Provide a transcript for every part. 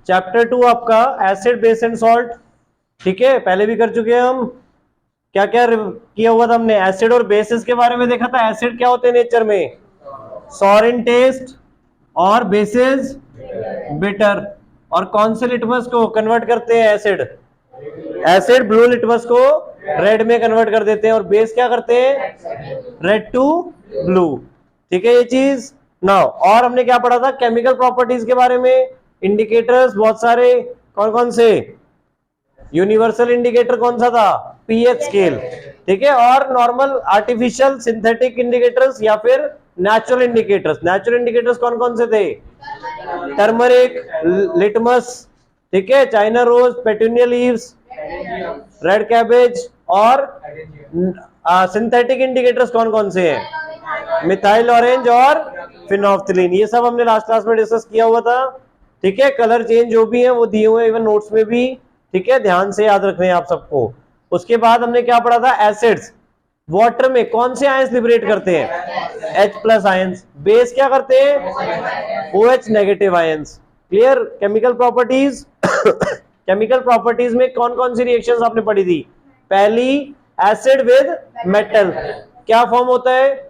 Chapter 2 आपका acid base and salt, ठीक है, पहले भी कर चुके हैं हम। क्या क्या किया हुआ था हमने, एसिड और बेसिस के बारे में देखा था। एसिड क्या होते हैं नेचर में, सॉर इन टेस्ट, और बेसिस बिटर। और कौन से लिटमस को कन्वर्ट करते हैं, एसिड, एसिड ब्लू लिटमस को रेड में कन्वर्ट कर देते हैं, और बेस क्या करते हैं, रेड टू ब्लू, ठीक है ये चीज। नाउ और हमने क्या पढ़ा था, केमिकल प्रॉपर्टीज के बारे में, इंडिकेटर्स बहुत सारे, कौन कौन से, यूनिवर्सल इंडिकेटर कौन सा था, पीएच स्केल, ठीक है, और नॉर्मल आर्टिफिशियल सिंथेटिक इंडिकेटर्स या फिर नेचुरल इंडिकेटर्स। नेचुरल इंडिकेटर्स कौन कौन से थे, टर्मरिक, लिटमस, ठीक है, China rose, petunia leaves, red cabbage, और सिंथेटिक इंडिकेटर्स कौन कौन से हैं, मिथाइल ऑरेंज और फिनोफ्थलीन। ये सब हमने लास्ट क्लास में डिस्कस किया हुआ था, ठीक है। कलर चेंज जो भी है वो दिए हुए इवन नोट्स में भी, ठीक है, ध्यान से याद रखने हैं आप सबको। उसके बाद हमने क्या पढ़ा था, एसिड्स, वाटर में कौन से आयंस लिबरेट करते हैं, H+ आयंस। बेस क्या करते हैं, OH negative ions. Clear. Chemical properties chemical properties में कौन कौन सी रिएक्शंस आपने पढ़ी थी, पहली एसिड विद मेटल, क्या फॉर्म होता है,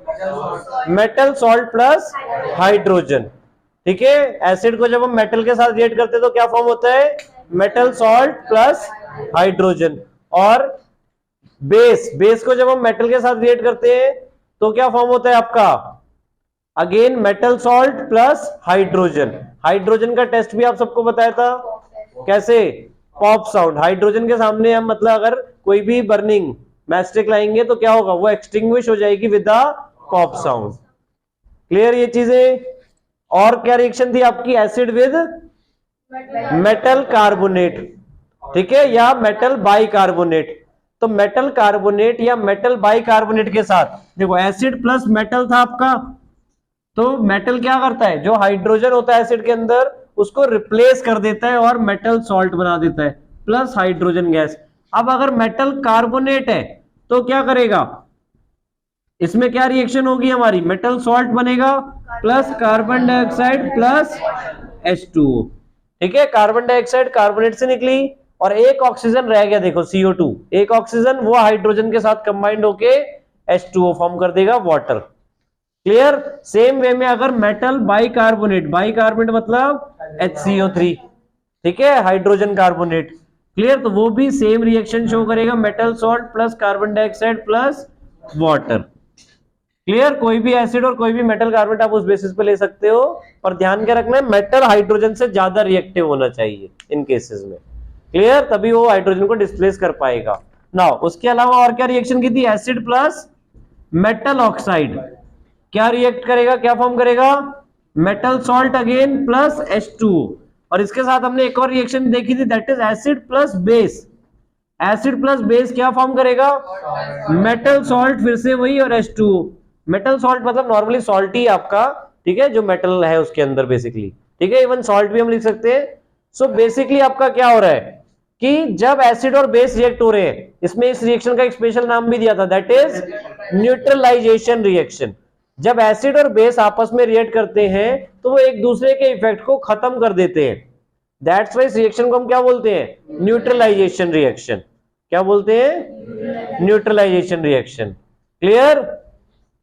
मेटल सॉल्ट प्लस हाइड्रोजन, ठीक है। एसिड को जब हम मेटल के साथ रिएक्ट करते हैं तो क्या फॉर्म होता है, मेटल सॉल्ट प्लस हाइड्रोजन। और बेस को जब हम मेटल के साथ रिएक्ट करते हैं तो क्या फॉर्म होता है आपका, again metal salt plus hydrogen. Hydrogen का टेस्ट भी आप सबको बताया था, कैसे, पॉप साउंड। हाइड्रोजन के सामने हम मतलब अगर कोई भी बर्निंग मैस्टिक लाएंगे तो क्या होगा, वो एक्सटिंग्विश हो जाएगी with the pop sound. Clear ये चीजें। और क्या रिएक्शन थी आपकी, एसिड विद मेटल कार्बोनेट, ठीक है, या मेटल बाई कार्बोनेट। तो मेटल कार्बोनेट या मेटल बाई कार्बोनेट के साथ देखो, एसिड प्लस मेटल था आपका, तो मेटल क्या करता है, जो हाइड्रोजन होता है एसिड के अंदर उसको रिप्लेस कर देता है और मेटल सॉल्ट बना देता है, प्लस हाइड्रोजन गैस। अब अगर मेटल कार्बोनेट है तो क्या करेगा, इसमें क्या रिएक्शन होगी हमारी, मेटल सॉल्ट बनेगा plus carbon dioxide plus H2O, ठीक है। कार्बन डाइऑक्साइड कार्बोनेट से निकली और एक ऑक्सीजन रह गया, देखो CO2, एक ऑक्सीजन वो हाइड्रोजन के साथ कंबाइंड होके H2O फॉर्म कर देगा, वाटर। क्लियर। सेम वे में अगर मेटल बाइकार्बोनेट मतलब HCO3, ठीक है, हाइड्रोजन कार्बोनेट, क्लियर, तो वो भी सेम रिएक्शन शो करेगा, metal salt plus carbon dioxide plus water. Clear. कोई भी एसिड और कोई भी मेटल कार्बोनेट आप उस बेसिस पे ले सकते हो, पर ध्यान के रखना है मेटल हाइड्रोजन से ज्यादा रिएक्टिव होना चाहिए इन केसेस में। क्लियर, तभी वो हाइड्रोजन को डिस्प्लेस कर पाएगा। नाउ उसके अलावा और क्या रिएक्शन की थी, एसिड प्लस मेटल ऑक्साइड, क्या रिएक्ट करेगा, क्या फॉर्म करेगा, metal salt again plus H2O। और इसके साथ हमने एक और रिएक्शन देखी थी, that is acid plus base. Acid plus base क्या फॉर्म करेगा, मेटल सॉल्ट, फिर से वही, और H2O। मेटल सॉल्ट मतलब नॉर्मली सॉल्ट ही आपका, ठीक है, जो मेटल है उसके अंदर बेसिकली, ठीक है, इवन सॉल्ट भी हम लिख सकते हैं। सो बेसिकली आपका क्या हो रहा है कि जब एसिड और बेस रिएक्ट हो रहे हैं, इसमें इस रिएक्शन का एक स्पेशल नाम भी दिया था, दैट इज न्यूट्रलाइजेशन रिएक्शन। जब एसिड और बेस आपस में रिएक्ट करते हैं तो वो एक दूसरे के इफेक्ट को खत्म कर देते हैं, दैट्स वाई इस रिएक्शन को हम क्या बोलते हैं, न्यूट्रलाइजेशन रिएक्शन। क्या बोलते हैं, न्यूट्रलाइजेशन रिएक्शन। क्लियर।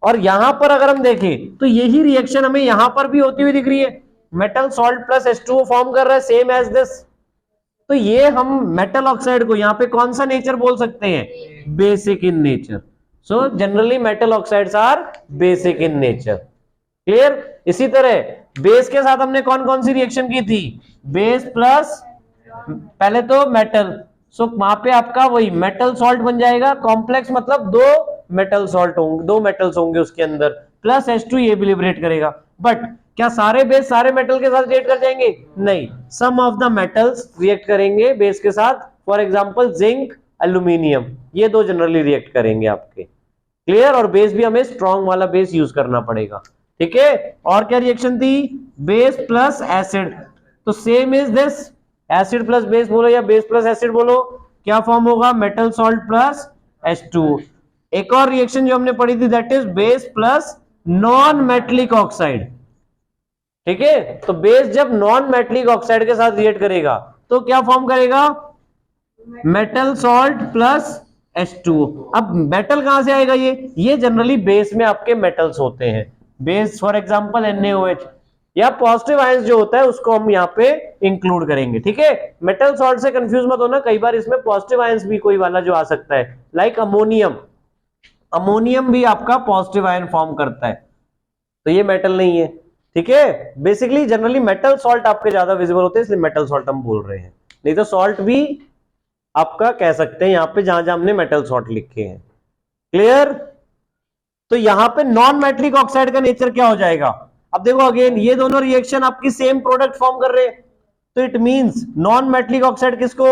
और यहां पर अगर हम देखें तो यही रिएक्शन हमें यहां पर भी होती हुई दिख रही है, metal salt plus H2O form कर रहा है, सेम एज दिस। तो ये हम मेटल ऑक्साइड को यहां पे कौन सा नेचर बोल सकते हैं, basic in nature. So generally metal oxides are basic in nature. Clear. इसी तरह बेस के साथ हमने कौन कौन सी रिएक्शन की थी, बेस प्लस पहले तो मेटल, सो वहां पे आपका वही मेटल सॉल्ट बन जाएगा, कॉम्प्लेक्स मतलब दो मेटल सॉल्ट होंगे, दो मेटल्स होंगे उसके अंदर, प्लस H2 ये भी लिबरेट करेगा। बट क्या सारे बेस सारे मेटल के साथ रिएक्ट कर जाएंगे, नहीं, सम ऑफ द मेटल्स रिएक्ट करेंगे बेस के साथ। फॉर एग्जांपल जिंक, एल्यूमिनियम, ये दो जनरली रिएक्ट करेंगे आपके। क्लियर। और बेस भी हमें स्ट्रॉन्ग वाला बेस यूज करना पड़ेगा, ठीक है। और क्या रिएक्शन थी, बेस प्लस एसिड, तो same is this, acid plus base बोलो या बेस प्लस एसिड बोलो, क्या फॉर्म होगा, मेटल सॉल्ट प्लस H2O। एक और रिएक्शन जो हमने पढ़ी थी, that is base plus non metallic oxide, ठीक है, तो बेस जब नॉन मेटलिक ऑक्साइड के साथ रिएक्ट करेगा तो क्या फॉर्म करेगा, मेटल सॉल्ट प्लस H2O। अब मेटल कहां से आएगा, ये जनरली बेस में आपके मेटल्स होते हैं, बेस फॉर एग्जांपल NaOH, या पॉजिटिव आयंस जो होता है उसको हम यहाँ पे इंक्लूड करेंगे। ठीक है, मेटल सॉल्ट से कंफ्यूज मत होना, कई बार इसमें पॉजिटिव आयंस भी कोई वाला जो आ सकता है, लाइक अमोनियम, अमोनियम भी आपका पॉजिटिव आयन फॉर्म करता है, तो ये मेटल नहीं है। ठीक है, बेसिकली जनरली मेटल सॉल्ट आपके ज्यादा विजिबल होते हैं, इसलिए मेटल सॉल्ट हम बोल रहे हैं, नहीं तो सॉल्ट भी आपका कह सकते हैं यहां पे जहां जहां हमने मेटल सॉल्ट लिखे हैं। क्लियर, तो यहां पे नॉन मेटलिक ऑक्साइड का नेचर क्या हो जाएगा, अब देखो अगेन ये दोनों रिएक्शन आपकी सेम प्रोडक्ट फॉर्म कर रहे हैं, तो it means non metallic oxide किसको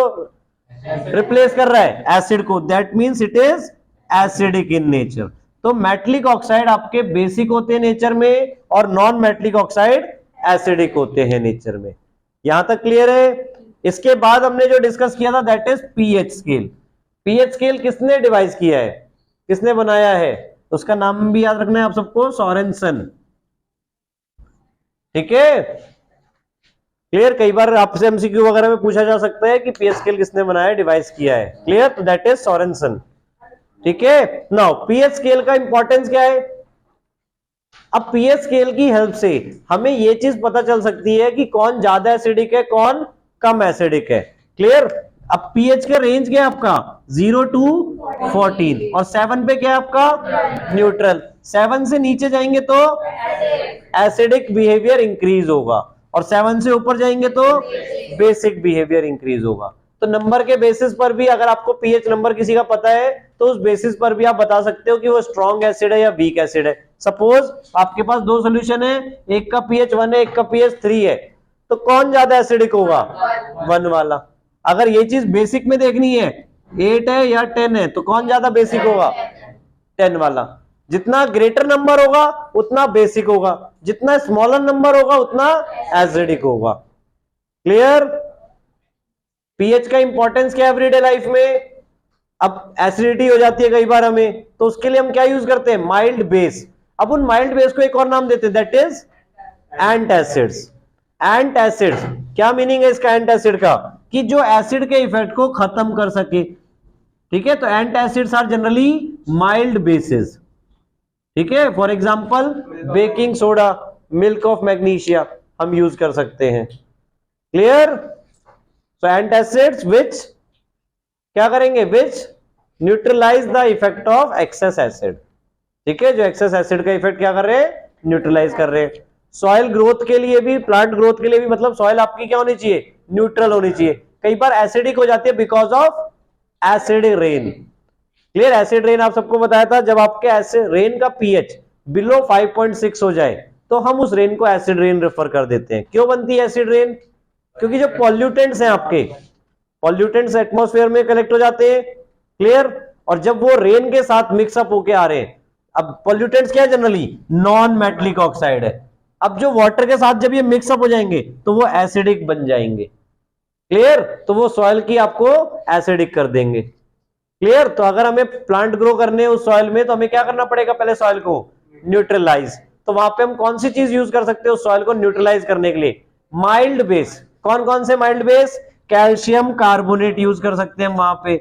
रिप्लेस कर रहा है, एसिड को, that means it is acidic in nature. तो मेटलिक ऑक्साइड आपके बेसिक होते हैं नेचर में और नॉन मेटलिक ऑक्साइड एसिडिक होते हैं नेचर में। यहां तक क्लियर है। इसके बाद हमने जो डिस्कस किया था that is pH scale. PH scale किसने डिवाइस किया है, किसने बनाया है, उसका नाम भी याद रखना है आप सबको, सोरेनसन। ठीक है, क्लियर, कई बार आपसे एमसीक्यू वगैरह में पूछा जा सकता है कि पीएच स्केल किसने बनाया, डिवाइस किया है। क्लियर, तो दैट इज सोरेनसन। ठीक है, नाउ पीएच स्केल का इंपॉर्टेंस क्या है, अब पीएच स्केल की हेल्प से हमें यह चीज पता चल सकती है कि कौन ज्यादा एसिडिक है कौन कम एसिडिक है। क्लियर, अब पीएच का रेंज क्या है आपका 0 to 14 और 7 पे क्या है आपका न्यूट्रल, 7 से नीचे जाएंगे तो एसिडिक बिहेवियर इंक्रीज होगा और 7 से ऊपर जाएंगे तो बेसिक बिहेवियर इंक्रीज होगा। तो नंबर के बेसिस पर भी अगर आपको पीएच नंबर किसी का पता है तो उस बेसिस पर भी आप बता सकते हो कि वो स्ट्रॉन्ग एसिड है या वीक एसिड है। सपोज आपके पास दो सोल्यूशन है, एक का पीएच 1 है एक का पीएच 3 है, तो कौन ज्यादा एसिडिक होगा, 1 वाला। अगर ये चीज बेसिक में देखनी है 8 है या 10 है तो कौन ज्यादा बेसिक होगा, 10 वाला। जितना ग्रेटर नंबर होगा उतना बेसिक होगा, जितना स्मॉलर नंबर होगा उतना एसिडिक होगा। क्लियर, पीएच का इंपॉर्टेंस क्या है एवरीडे लाइफ में। अब एसिडिटी हो जाती है कई बार हमें, तो उसके लिए हम क्या यूज करते हैं, माइल्ड बेस। अब उन माइल्ड बेस को एक और नाम देते हैं दैट इज एंटासिड्स। एंटासिड्स क्या मीनिंग है इसका, एंटासिड का, कि जो एसिड के इफेक्ट को खत्म कर सके। ठीक है, तो antacids are generally mild bases. ठीक है, for example baking soda, milk of magnesia हम यूज कर सकते हैं। क्लियर, सो एंटासिड्स विच क्या करेंगे, which neutralize the effect of excess acid. ठीक है, जो एक्सेस एसिड का इफेक्ट क्या कर रहे हैं, न्यूट्रलाइज कर रहे हैं। सॉइल ग्रोथ के लिए भी, प्लांट ग्रोथ के लिए भी, मतलब सॉइल आपकी क्या होनी चाहिए, न्यूट्रल होनी चाहिए। कई बार एसिडिक हो जाती है because of acid rain. Clear, acid rain आप सबको बताया था, जब आपके एसिड रेन का पीएच बिलो 5.6 हो जाए तो हम उस रेन को एसिड रेन रेफर कर देते हैं। क्यों बनती है एसिड रेन, क्योंकि जो पॉल्यूटेंट्स हैं आपके, पॉल्यूटेंट्स एटमॉस्फेयर में कलेक्ट हो जाते हैं। क्लियर, और जब वो रेन के साथ मिक्सअप होके आ रहे हैं, अब पॉल्यूटेंट्स क्या है, जनरली नॉन मेटलिक ऑक्साइड है। अब जो वाटर के साथ जब ये मिक्सअप हो जाएंगे तो वो एसिडिक बन जाएंगे। क्लियर, तो वो सॉइल की आपको एसिडिक कर देंगे। क्लियर, तो अगर हमें प्लांट ग्रो करने उस सॉइल में तो हमें क्या करना पड़ेगा, पहले सॉइल को न्यूट्रलाइज। तो वहां पे हम कौन सी चीज यूज कर सकते हैं उस सॉइल को न्यूट्रलाइज करने के लिए, माइल्ड बेस। कौन कौन से mild base, calcium carbonate use कर सकते हैं वहां पे।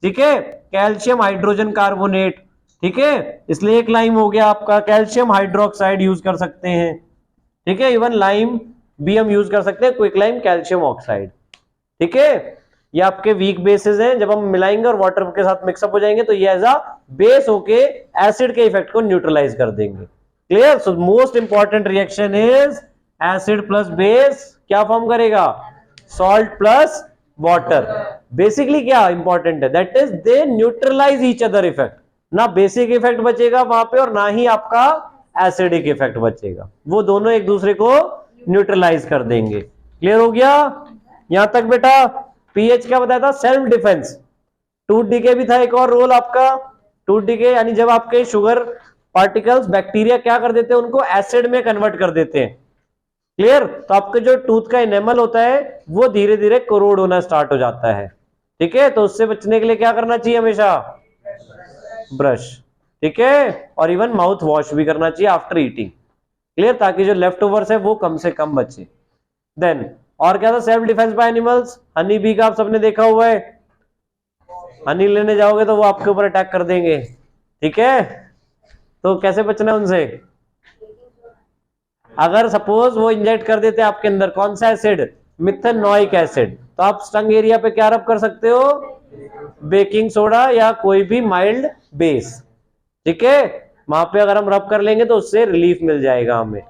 ठीक है, कैल्शियम हाइड्रोजन कार्बोनेट। ठीक है, इसलिए एक लाइम हो गया आपका, कैल्शियम हाइड्रोक्साइड यूज कर सकते हैं। ठीक है, इवन लाइम भी हम यूज कर सकते हैं, क्विक लाइम कैल्शियम ऑक्साइड। ठीक है, ये आपके वीक बेसिस हैं, जब हम मिलाएंगे और वाटर के साथ मिक्सअप हो जाएंगे तो ये एज अ बेस होके एसिड के इफेक्ट को न्यूट्रलाइज कर देंगे। Clear, so most important reaction is acid plus base क्या फॉर्म करेगा, सॉल्ट प्लस वाटर। बेसिकली क्या इंपॉर्टेंट है, that is they neutralize each other effect. ना बेसिक इफेक्ट बचेगा वहां पे और ना ही आपका एसिडिक इफेक्ट बचेगा, वो दोनों एक दूसरे को न्यूट्रलाइज कर देंगे। क्लियर हो गया यहां तक बेटा। पीएच क्या बताया था, सेल्फ डिफेंस। टूथ डीके भी था एक और रोल आपका। टूथ डीके यानी जब आपके शुगर पार्टिकल्स बैक्टीरिया क्या कर देते हैं, उनको एसिड में कन्वर्ट कर देते हैं। क्लियर, तो आपके जो टूथ का इनेमल होता है वो धीरे धीरे कोरोड होना स्टार्ट हो जाता है। ठीक है, तो उससे बचने के लिए क्या करना चाहिए, हमेशा ब्रश। ठीक है, और इवन माउथ वॉश भी करना चाहिए आफ्टर ईटिंग। क्लियर, ताकि जो लेफ्ट ओवर्स है वो कम से कम बचे। देन और क्या था, self defence by animals, honey bee का आप सबने देखा हुआ है, हनी लेने जाओगे तो वो आपके ऊपर अटैक कर देंगे, ठीक है, तो कैसे बचना है उनसे। अगर सपोज वो इंजेक्ट कर देते हैं आपके अंदर कौन सा एसिड, मिथेनॉइक एसिड, तो आप स्टंग एरिया पे क्या रब कर सकते हो, बेकिंग सोडा या कोई भी माइल्ड बेस, ठीक है, वहां पे अगर हम रब कर लेंगे तो उससे रिलीफ मिल जाएगा हमें,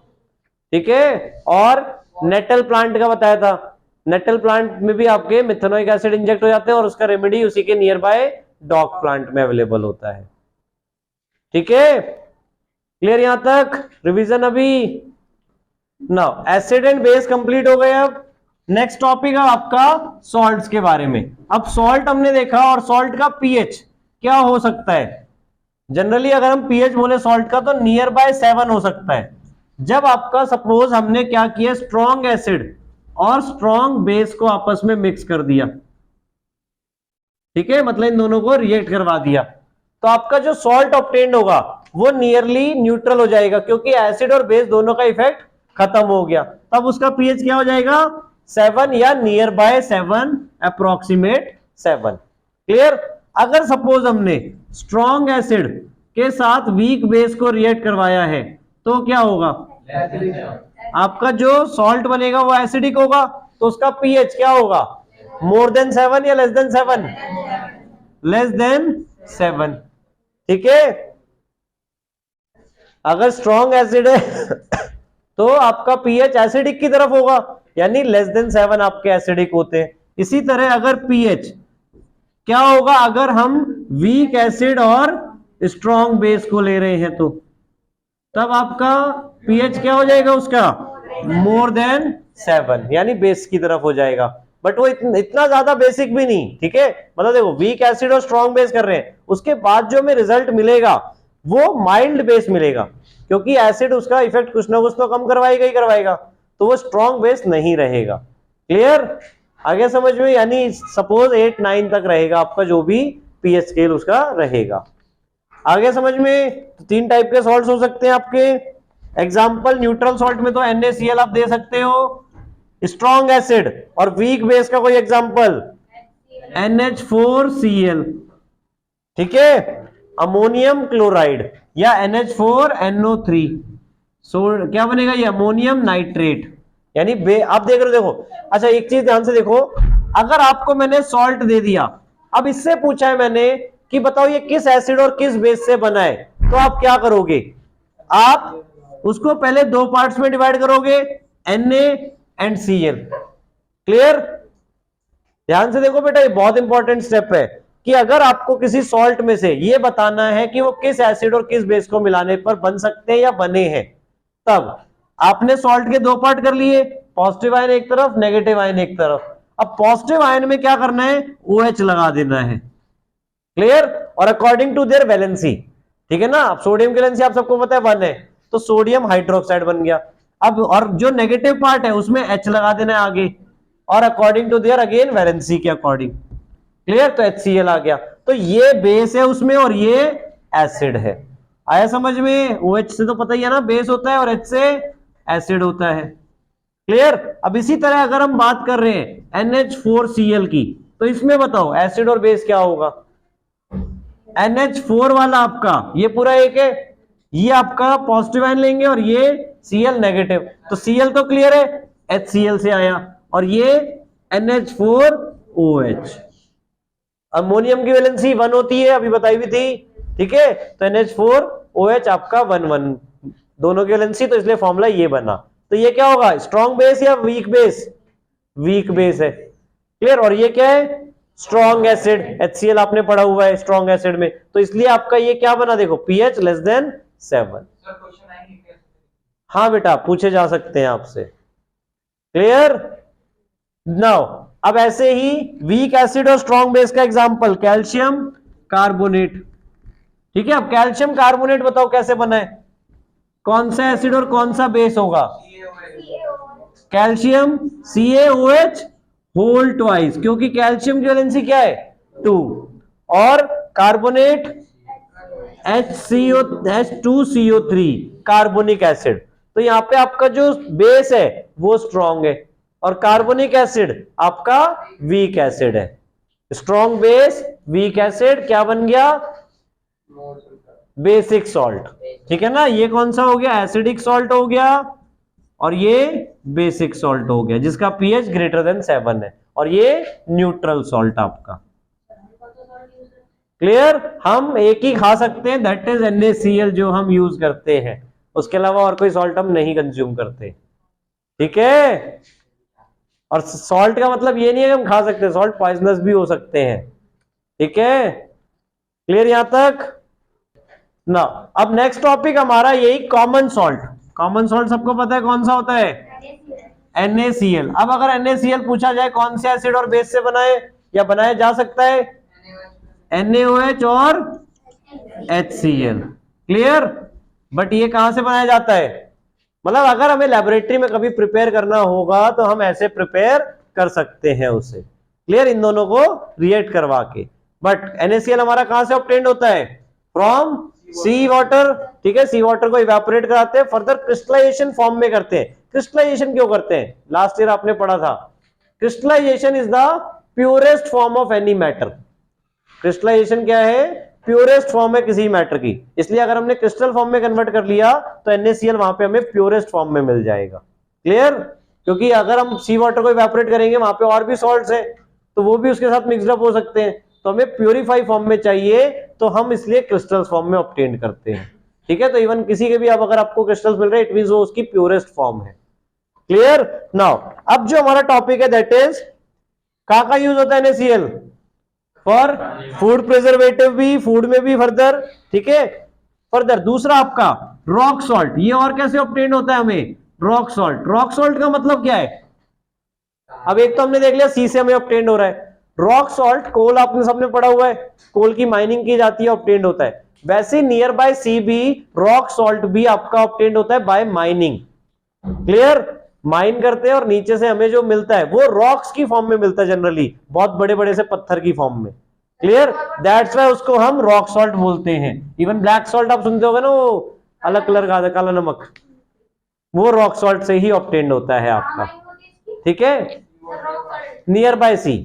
ठीक है। और नेटल प्लांट का बताया था, नेटल प्लांट में भी आपके मिथेनॉइक एसिड इंजेक्ट हो जाते हैं और उसका रेमेडी उसी के नियर बाय डॉग प्लांट में अवेलेबल होता है, ठीक है, क्लियर यहां तक, रिवीजन अभी। Now acid and base complete हो गए। अब नेक्स्ट टॉपिक है आपका सॉल्ट्स के बारे में। अब सॉल्ट हमने देखा और सॉल्ट का पीएच क्या हो सकता है, जनरली अगर हम पीएच बोले सॉल्ट का तो नियर बाय 7 हो सकता है। जब आपका सपोज हमने क्या किया, स्ट्रॉन्ग एसिड और स्ट्रॉन्ग बेस को आपस में मिक्स कर दिया, ठीक है, मतलब इन दोनों को रिएक्ट करवा दिया, तो आपका जो सॉल्ट ऑब्टेन्ड होगा वो नियरली न्यूट्रल हो जाएगा, क्योंकि एसिड और बेस दोनों का इफेक्ट खत्म हो गया। तब उसका पीएच क्या हो जाएगा, 7 या नियर बाय 7, अप्रोक्सीमेट 7, क्लियर। अगर सपोज हमने स्ट्रॉन्ग एसिड के साथ वीक बेस को रिएक्ट करवाया है तो क्या होगा, आपका जो सॉल्ट बनेगा वो एसिडिक होगा, तो उसका पीएच क्या होगा, मोर देन 7 या लेस देन 7, लेस देन 7, ठीक है। अगर स्ट्रॉन्ग एसिड है तो आपका पीएच एसिडिक की तरफ होगा, यानी लेस देन 7 आपके एसिडिक होते हैं। इसी तरह अगर पीएच क्या होगा, अगर हम वीक एसिड और स्ट्रॉन्ग बेस को ले रहे हैं तो तब आपका पीएच क्या हो जाएगा उसका, मोर देन 7, यानी बेस की तरफ हो जाएगा। बट वो इतना ज्यादा बेसिक भी नहीं, ठीक है, मतलब देखो वीक एसिड और स्ट्रॉन्ग बेस कर रहे हैं, उसके बाद जो हमें रिजल्ट मिलेगा वो माइल्ड बेस मिलेगा, क्योंकि एसिड उसका इफेक्ट कुछ ना कुछ तो कम करवाएगा ही करवाएगा, तो वो स्ट्रॉन्ग बेस नहीं रहेगा, क्लियर, आगे समझ में, यानी सपोज 8-9 तक रहेगा आपका जो भी पीएच स्केल उसका रहेगा, आगे समझ में। तो 3 टाइप के सॉल्ट्स हो सकते हैं आपके, एग्जांपल न्यूट्रल सॉल्ट में तो NaCl आप दे सकते हो, स्ट्रॉन्ग एसिड और वीक बेस का कोई एग्जांपल NH4Cl, ठीक है, अमोनियम क्लोराइड या NH4NO3, क्या बनेगा ये, अमोनियम नाइट्रेट, यानी आप देख रहे हो, देखो अच्छा एक चीज ध्यान से देखो, अगर आपको मैंने सॉल्ट दे दिया, अब इससे पूछा है मैंने कि बताओ ये किस एसिड और किस बेस से बना है, तो आप क्या करोगे, आप उसको पहले 2 पार्ट्स में डिवाइड करोगे, Na एंड Cl, क्लियर। ध्यान से देखो बेटा, ये बहुत इंपॉर्टेंट स्टेप है कि अगर आपको किसी सॉल्ट में से ये बताना है कि वो किस एसिड और किस बेस को मिलाने पर बन सकते हैं या बने हैं, तब आपने सॉल्ट के 2 पार्ट कर लिए, पॉजिटिव आयन एक तरफ, नेगेटिव आयन एक तरफ। अब पॉजिटिव आयन में क्या करना है, OH लगा देना है, क्लियर, और अकॉर्डिंग टू देयर वैलेंसी, ठीक है ना। अब सोडियम की वैलेंसी आप सबको पता है 1 है, तो सोडियम हाइड्रोक्साइड बन गया। अब और जो नेगेटिव पार्ट है उसमें H लगा देना है आगे, और according to their again valency के अकॉर्डिंग, क्लियर, तो HCl आ गया। तो ये बेस है उसमें और ये एसिड है, आया समझ में। OH से तो पता ही है ना, बेस होता है, और H से एसिड होता है, क्लियर। अब इसी तरह अगर हम बात कर रहे हैं NH4Cl की, तो इसमें बताओ एसिड और बेस क्या होगा, NH4 वाला आपका ये पूरा एक है, ये आपका पॉजिटिव आयन लेंगे और ये Cl नेगेटिव, तो Cl तो क्लियर है, HCl से आया, और ये NH4OH। अमोनियम की वैलेंसी 1 होती है, अभी बताई भी थी, ठीक है, तो NH4OH आपका 1 दोनों की वैलेंसी, तो इसलिए फॉर्मूला ये बना। तो ये क्या होगा, स्ट्रॉन्ग बेस या वीक बेस, वीक बेस है, क्लियर। और ये क्या है, स्ट्रॉन्ग एसिड, HCl आपने पढ़ा हुआ है स्ट्रॉन्ग एसिड में, तो इसलिए आपका ये क्या बना, देखो pH लेस देन 7। हाँ बेटा पूछे जा सकते हैं आपसे, क्लियर। नाउ अब ऐसे ही वीक एसिड और स्ट्रॉन्ग बेस का एग्जांपल कैल्शियम कार्बोनेट, ठीक है। अब कैल्शियम कार्बोनेट बताओ कैसे बना है, कौन सा एसिड और कौन सा बेस होगा, कैल्शियम CaOH होल ट्वाइस, क्योंकि कैल्शियम की वैलेंसी क्या है 2, और कार्बोनेट H2CO3 कार्बोनिक एसिड, तो यहाँ पे आपका जो बेस है वो स्ट्रॉन्ग है और कार्बोनिक एसिड आपका वीक एसिड है। स्ट्रॉन्ग बेस वीक एसिड क्या बन गया? Basic salt. ठीक है ना, ये कौन सा हो गया? एसिडिक सॉल्ट हो गया और ये बेसिक सॉल्ट हो गया जिसका पीएच ग्रेटर देन 7 है, और ये न्यूट्रल सॉल्ट आपका। क्लियर? हम एक ही खा सकते हैं, दैट इज NaCl जो हम यूज करते हैं, उसके अलावा और कोई सॉल्ट हम नहीं कंज्यूम करते। ठीक है, और सॉल्ट का मतलब ये नहीं है कि हम खा सकते हैं, सॉल्ट पॉइजनस भी हो सकते हैं। ठीक है, क्लियर यहां तक ना? अब नेक्स्ट टॉपिक हमारा यही कॉमन सॉल्ट। कॉमन सॉल्ट सबको पता है कौन सा होता है? NaCl। अब अगर NaCl पूछा जाए कौन से एसिड और बेस से बनाए या बनाया जा सकता है? NaOH और HCl। क्लियर? बट ये कहां से बनाया जाता है? मतलब अगर हमें लेबोरेटरी में कभी प्रिपेयर करना होगा तो हम ऐसे प्रिपेयर कर सकते हैं उसे। क्लियर? इन दोनों को रिएक्ट करवा के। बट NaCl हमारा कहां से ऑब्टेन्ड होता है? From sea water. ठीक है, सी वाटर को इवेपोरेट कराते हैं, फर्दर क्रिस्टलाइजेशन फॉर्म में करते हैं। क्रिस्टलाइजेशन क्यों करते हैं? लास्ट ईयर आपने पढ़ा था, crystallization is the purest form of any matter. Crystallization क्या है? प्योरेस्ट फॉर्म है किसी मैटर की, इसलिए अगर हमने क्रिस्टल फॉर्म में कन्वर्ट कर लिया तो NaCl वहां पे हमें प्योरेस्ट फॉर्म में मिल जाएगा। क्लियर? क्योंकि अगर हम सी वाटर को इवेपोरेट करेंगे वहां पे और भी सॉल्ट्स हैं तो वो भी उसके साथ मिक्सड अप हो सकते हैं, तो हमें प्योरीफाई फॉर्म में चाहिए, तो हम इसलिए क्रिस्टल फॉर्म में ऑब्टेन करते हैं। ठीक है, तो इवन किसी के भी अब अगर आपको क्रिस्टल्स मिल रहे हैं, इट मींस वो उसकी प्योरेस्ट फॉर्म है। क्लियर? नाउ अब जो हमारा टॉपिक है दैट इज कहां का यूज होता है NaCl? फॉर फूड प्रिजर्वेटिव भी, फूड में भी फर्दर। ठीक है, फर्दर दूसरा आपका रॉक सॉल्ट। ये और कैसे ऑब्टेन होता है हमें? Rock salt. रॉक सॉल्ट का मतलब क्या है? अब एक तो हमने देख लिया सी से हमें ऑब्टेन हो रहा है। रॉक सॉल्ट, कोल आपने सबने पढ़ा हुआ है, कोल की माइनिंग की जाती है, ऑब्टेन होता है। वैसे नियर बाय सी भी रॉक सॉल्ट भी आपका ऑब्टेन होता है बाय माइनिंग। क्लियर? माइन करते हैं और नीचे से हमें जो मिलता है वो रॉक्स की फॉर्म में मिलता है, जनरली बहुत बड़े बड़े से पत्थर की फॉर्म में। क्लियर? दैट्स व्हाई उसको हम रॉक सॉल्ट बोलते हैं। इवन ब्लैक सॉल्ट आप सुनते होगे ना, वो अलग कलर का काला नमक, वो रॉक सॉल्ट से ही ऑब्टेन होता है आपका। ठीक है, नियर बाय सी।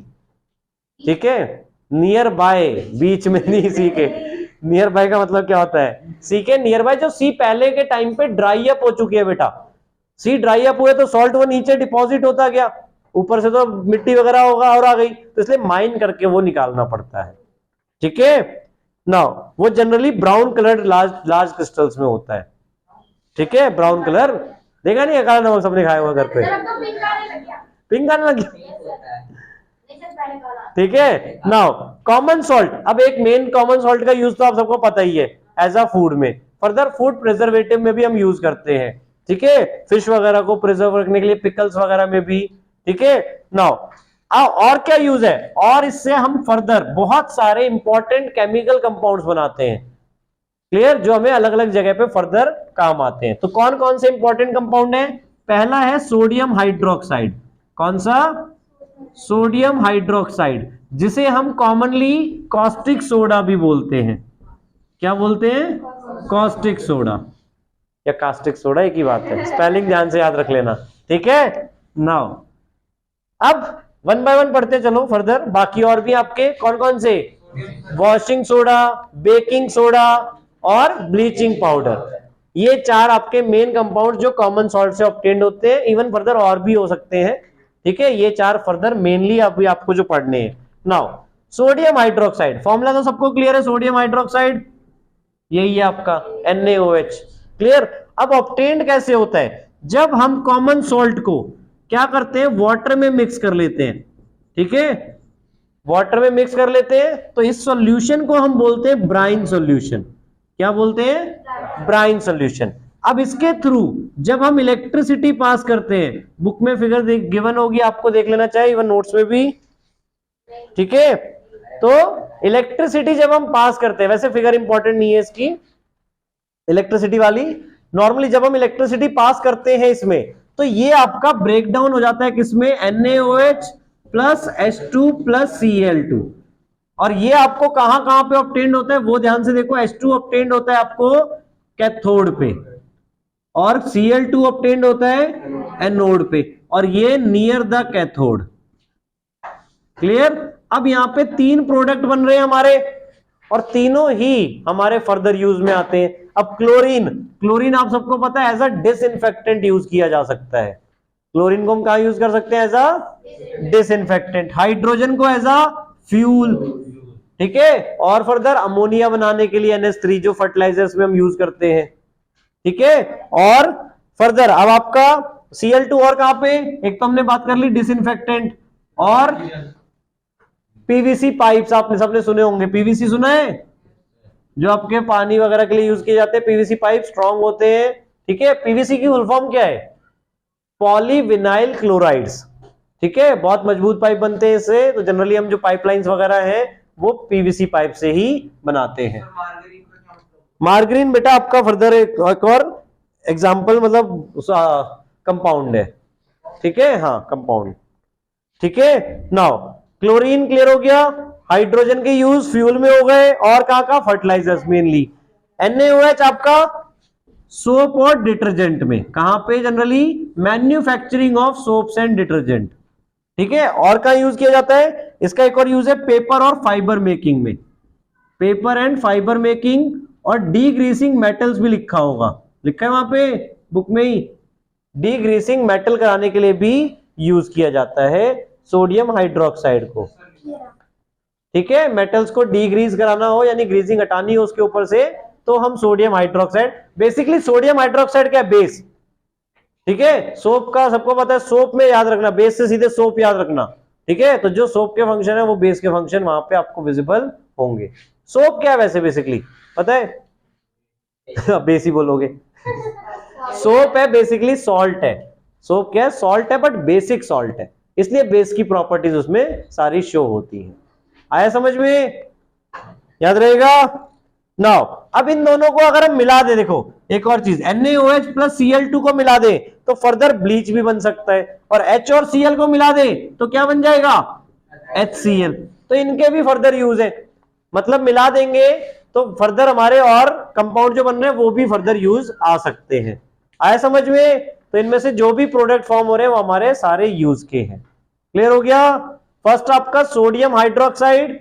ठीक है, नियर बाय, बीच में नहीं, सी के नियर बाय का मतलब क्या होता है? सी के नियर बाय, जो सी पहले के टाइम पे ड्राई अप हो चुकी है बेटा। सी ड्राई अप हुए तो सॉल्ट वो नीचे डिपॉजिट होता गया, ऊपर से तो मिट्टी वगैरह होगा और आ गई, तो इसलिए माइन करके वो निकालना पड़ता है। ठीक है, नाउ वो generally brown colour large crystals में होता है। ठीक है, ब्राउन कलर देखा नहीं है? काला नमक सबने खाया हुआ घर पे, पिंक आने लग गया। ठीक है, नाउ कॉमन सॉल्ट। अब एक मेन कॉमन सॉल्ट का यूज तो आप सबको पता ही है, एज अ फूड में, फर्दर फूड प्रिजर्वेटिव में भी हम यूज करते हैं। ठीक है, फिश वगैरह को प्रिजर्व रखने के लिए, पिकल्स वगैरह में भी। ठीक है, नाउ और क्या यूज है? और इससे हम फर्दर बहुत सारे इंपॉर्टेंट केमिकल कंपाउंड्स बनाते हैं। क्लियर? जो हमें अलग अलग जगह पे फर्दर काम आते हैं। तो कौन कौन से इंपॉर्टेंट कंपाउंड है? पहला है सोडियम हाइड्रोक्साइड। कौन सा? सोडियम हाइड्रोक्साइड, जिसे हम कॉमनली कॉस्टिक सोडा भी बोलते हैं। क्या बोलते हैं? कॉस्टिक सोडा या कास्टिक सोडा, एक ही बात है, स्पेलिंग ध्यान से याद रख लेना। ठीक है, नाउ अब वन बाय वन पढ़ते चलो फर्दर। बाकी और भी आपके कौन कौन से? वॉशिंग सोडा, बेकिंग सोडा और ब्लीचिंग पाउडर। ये चार आपके मेन कंपाउंड जो कॉमन सॉल्ट से ऑब्टेन्ड होते हैं। इवन फर्दर और भी हो सकते हैं। ठीक है, ये चार फर्दर मेनली अभी आपको जो पढ़ने हैं। नाउ सोडियम हाइड्रोक्साइड, फॉर्मूला तो सबको क्लियर है। सोडियम हाइड्रोक्साइड यही है आपका NaOH। क्लियर? अब ऑब्टेन्ड कैसे होता है? जब हम कॉमन सॉल्ट को क्या करते हैं? वाटर में मिक्स कर लेते हैं। ठीक है, वाटर में मिक्स कर लेते हैं तो इस सॉल्यूशन को हम बोलते हैं ब्राइन सॉल्यूशन। क्या बोलते हैं? Brine solution. अब इसके थ्रू जब हम इलेक्ट्रिसिटी पास करते हैं, बुक में फिगर गिवन होगी, आपको देख लेना चाहिए, इवन नोट्स में भी। ठीक है, तो इलेक्ट्रिसिटी जब हम पास करते हैं, वैसे फिगर इंपॉर्टेंट नहीं है इसकी, इलेक्ट्रिसिटी वाली, नॉर्मली जब हम इलेक्ट्रिसिटी पास करते हैं इसमें, तो ये आपका ब्रेकडाउन हो जाता है किसमें? NaOH plus H2 plus Cl2। और ये आपको कहां कहां पे ऑब्टेन्ड होता है वो ध्यान से देखो। H2 ऑब्टेन्ड होता है आपको कैथोड पे। और Cl2 ऑब्टेन्ड होता है एनोड पे, और ये नियर द कैथोड। क्लियर? अब यहां पे 3 प्रोडक्ट बन रहे हैं हमारे, और तीनों ही हमारे फर्दर यूज में आते हैं। अब क्लोरीन, क्लोरीन आप सबको पता है एज अ डिसइंफेक्टेंट यूज किया जा सकता है। क्लोरीन को हम कहां यूज कर सकते हैं? As a disinfectant. हाइड्रोजन को एज अ फ्यूल, ठीक है, और फर्दर अमोनिया बनाने के लिए NH3 जो फर्टिलाइजर्स में हम यूज करते हैं, ठीक है। और फर्दर अब आपका Cl2 और कहां पे? एक तो हमने बात कर ली डिसइंफेक्टेंट, और पीवीसी पाइप्स आपने सबने सुने होंगे। पीवीसी सुना है? जो आपके पानी वगैरह के लिए यूज किए जाते हैं, पीवीसी पाइप स्ट्रांग होते हैं, ठीक है। पीवीसी की फुल फॉर्म क्या है? पॉलीविनाइल क्लोराइड्स, ठीक है, बहुत मजबूत पाइप बनते हैं इससे। तो जनरली हम जो पाइपलाइंस वगैरह हैं वो पीवीसी पाइप से ही बनाते हैं। मार्गरीन बेटा आपका फर्दर एक और एग्जांपल, मतलब कंपाउंड है, ठीक है, हाँ कंपाउंड, ठीक है। नाउ क्लोरीन क्लियर हो गया, हाइड्रोजन के यूज फ्यूल में हो गए, और कहां का? Fertilizers mainly. NaOH आपका सोप और डिटर्जेंट में, कहां पे? Generally manufacturing of soaps and detergent, ठीक है। और कहां यूज किया जाता है? इसका एक और यूज है पेपर और फाइबर मेकिंग में, पेपर एंड फाइबर मेकिंग, और डीग्रीसिंग मेटल्स भी लिखा होगा, लिखा है वहां पे बुक में ही। डीग्रीसिंग मेटल कराने के लिए भी यूज किया जाता है सोडियम हाइड्रोक्साइड को, ठीक है। मेटल्स को डीग्रीज कराना हो यानी ग्रीजिंग हटानी हो उसके ऊपर से, तो हम sodium hydroxide, basically sodium hydroxide क्या है? बेस, ठीक है। सोप का सबको पता है, सोप में याद रखना, बेस से सीधे सोप याद रखना, ठीक है। तो जो सोप के फंक्शन है वो बेस के फंक्शन वहां पे आपको विजिबल होंगे। सोप क्या है वैसे बेसिकली पता है? बेस ही बोलोगे। सोप है बेसिकली सॉल्ट है। सोप क्या है? सॉल्ट है, बट बेसिक सॉल्ट है, इसलिए बेस की प्रॉपर्टीज उसमें सारी शो होती है। आया समझ में? याद रहेगा? नाउ अब इन दोनों को अगर हम मिला दे, देखो एक और चीज, NaOH प्लस Cl2 को मिला दे तो फर्दर ब्लीच भी बन सकता है, और H और Cl को मिला दे तो क्या बन जाएगा? HCl। तो इनके भी फर्दर यूज है, मतलब मिला देंगे तो फर्दर हमारे और कंपाउंड जो बन रहे हैं वो भी फर्दर यूज आ सकते हैं। आया समझ में? तो इनमें से जो भी प्रोडक्ट फॉर्म हो रहे हैं वो हमारे सारे यूज के हैं। क्लियर हो गया? फर्स्ट आपका sodium hydroxide,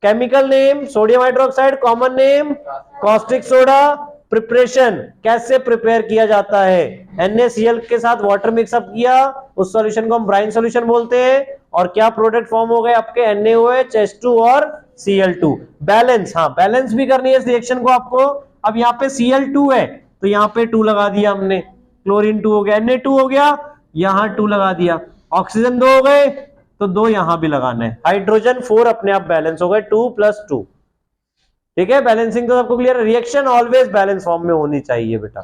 chemical name sodium hydroxide, common name caustic soda. Preparation, कैसे प्रिपेयर किया जाता है? NaCl के साथ वाटर मिक्सअप किया, उस सॉल्यूशन को हम ब्राइन सॉल्यूशन बोलते हैं, और क्या प्रोडक्ट फॉर्म हो गए आपके? NaOH, H2 और Cl2। बैलेंस, हाँ बैलेंस भी करनी है इस रिएक्शन को आपको। अब यहाँ पे Cl2 है तो यहाँ पे 2 लगा दिया हमने, क्लोरीन 2 हो गया, Na2 हो गया, यहां 2 लगा दिया, ऑक्सीजन 2 हो गए तो 2 यहां भी लगाना है, हाइड्रोजन 4 अपने आप बैलेंस हो गए, 2 + 2, ठीक है। बैलेंसिंग तो सबको क्लियर है, रिएक्शन ऑलवेज बैलेंस फॉर्म में होनी चाहिए बेटा।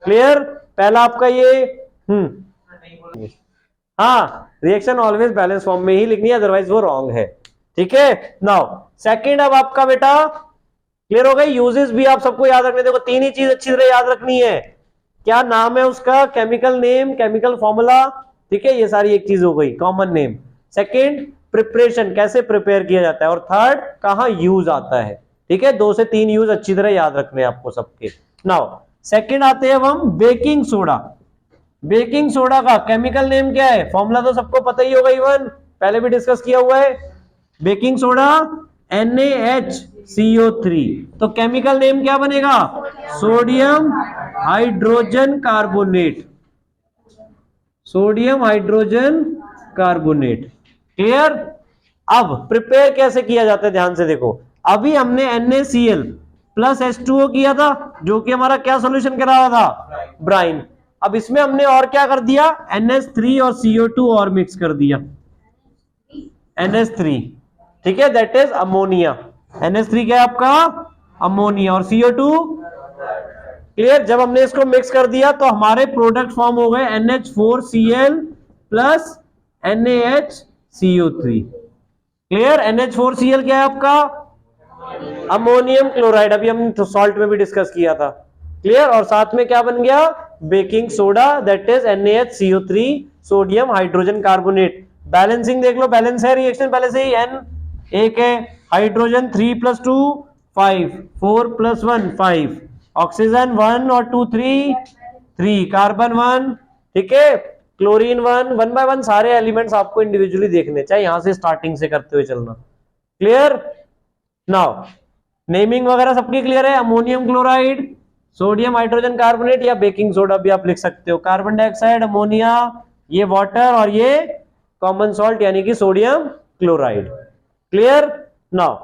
क्लियर? पहला आपका ये हाँ, रिएक्शन ऑलवेज बैलेंस फॉर्म में ही लिखनी है, अदरवाइज वो रॉन्ग है, ठीक है। नाउ सेकंड, अब आपका बेटा क्लियर हो गई। यूजेस भी आप सबको याद रखने, देखो 3 ही चीज अच्छी तरह याद रखनी है, क्या नाम है उसका, केमिकल नेम, केमिकल फॉर्मूला, ठीक है, ये सारी एक चीज हो गई, कॉमन नेम। सेकंड प्रिपरेशन, कैसे प्रिपेयर किया जाता है, और थर्ड कहां यूज आता है, ठीक है। 2 से 3 यूज अच्छी तरह याद रखने आपको सबके। नाउ सेकंड आते हैं हम बेकिंग सोडा। बेकिंग सोडा का केमिकल नेम क्या है? फॉर्मूला तो सबको पता ही होगा, इवन पहले भी डिस्कस किया हुआ है। बेकिंग सोडा NaHCO3, तो केमिकल नेम क्या बनेगा? Sodium hydrogen carbonate, sodium hydrogen carbonate. Clear? अब प्रिपेयर कैसे किया जाता है ध्यान से देखो, अभी हमने NaCl प्लस H2O किया था जो कि हमारा क्या सॉल्यूशन करा रहा था? ब्राइन। अब इसमें हमने और क्या कर दिया? NH3 और CO2 और मिक्स कर दिया, NH3, ठीक है, दैट इज अमोनिया। NH3 क्या है आपका? अमोनिया, और CO2। क्लियर? जब हमने इसको मिक्स कर दिया तो हमारे प्रोडक्ट फॉर्म हो गए NH4Cl plus NaHCO3। Clear? NH4Cl क्या है आपका? अमोनियम क्लोराइड, अभी हम तो सॉल्ट में भी डिस्कस किया था। क्लियर? और साथ में क्या बन गया? Baking soda, that is NaHCO3, sodium hydrogen carbonate. Balancing देख लो, बैलेंस है रिएक्शन पहले से ही, N एक है, हाइड्रोजन 3 + 2 5, 4 + 1 5, ऑक्सीजन 1 और 2 3, 3 कार्बन 1, ठीक है, क्लोरीन 1, 1 बाय 1 सारे एलिमेंट्स आपको इंडिविजुअली देखने, चाहे यहां से स्टार्टिंग से करते हुए चलना। क्लियर? नाउ नेमिंग वगैरह सबकी क्लियर है? Ammonium chloride, sodium hydrogen carbonate या बेकिंग सोडा भी आप लिख सकते हो, कार्बन डाइऑक्साइड, अमोनिया, ये वाटर और ये कॉमन सॉल्ट यानी कि sodium chloride. Clear? Now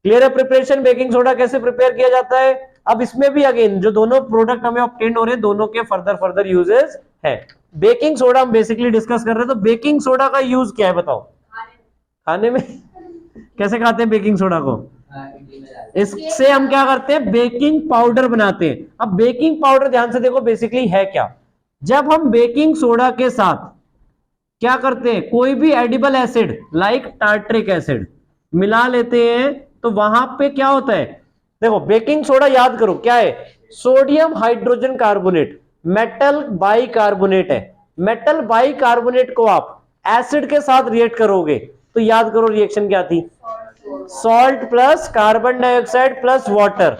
clear है प्रिपरेशन, बेकिंग सोडा कैसे प्रिपेयर किया जाता है। अब इसमें भी अगेन जो दोनों प्रोडक्ट हमें ऑब्टेन हो रहे हैं दोनों के फर्दर यूजेस है। बेकिंग सोडा हम बेसिकली डिस्कस कर रहे हैं, तो बेकिंग सोडा का यूज क्या है बताओ? खाने में कैसे खाते हैं बेकिंग सोडा को? इससे हम क्या करते हैं, बेकिंग पाउडर बनाते हैं। अब बेकिंग पाउडर ध्यान से देखो बेसिकली है क्या। जब हम बेकिंग सोडा के साथ क्या करते हैं, कोई भी edible acid like tartaric acid मिला लेते हैं, तो वहां पे क्या होता है, देखो बेकिंग सोडा याद करो क्या है, sodium hydrogen carbonate, metal bicarbonate है। मेटल बाइकार्बोनेट को आप एसिड के साथ रिएक्ट करोगे तो याद करो रिएक्शन क्या थी, salt plus carbon dioxide plus water,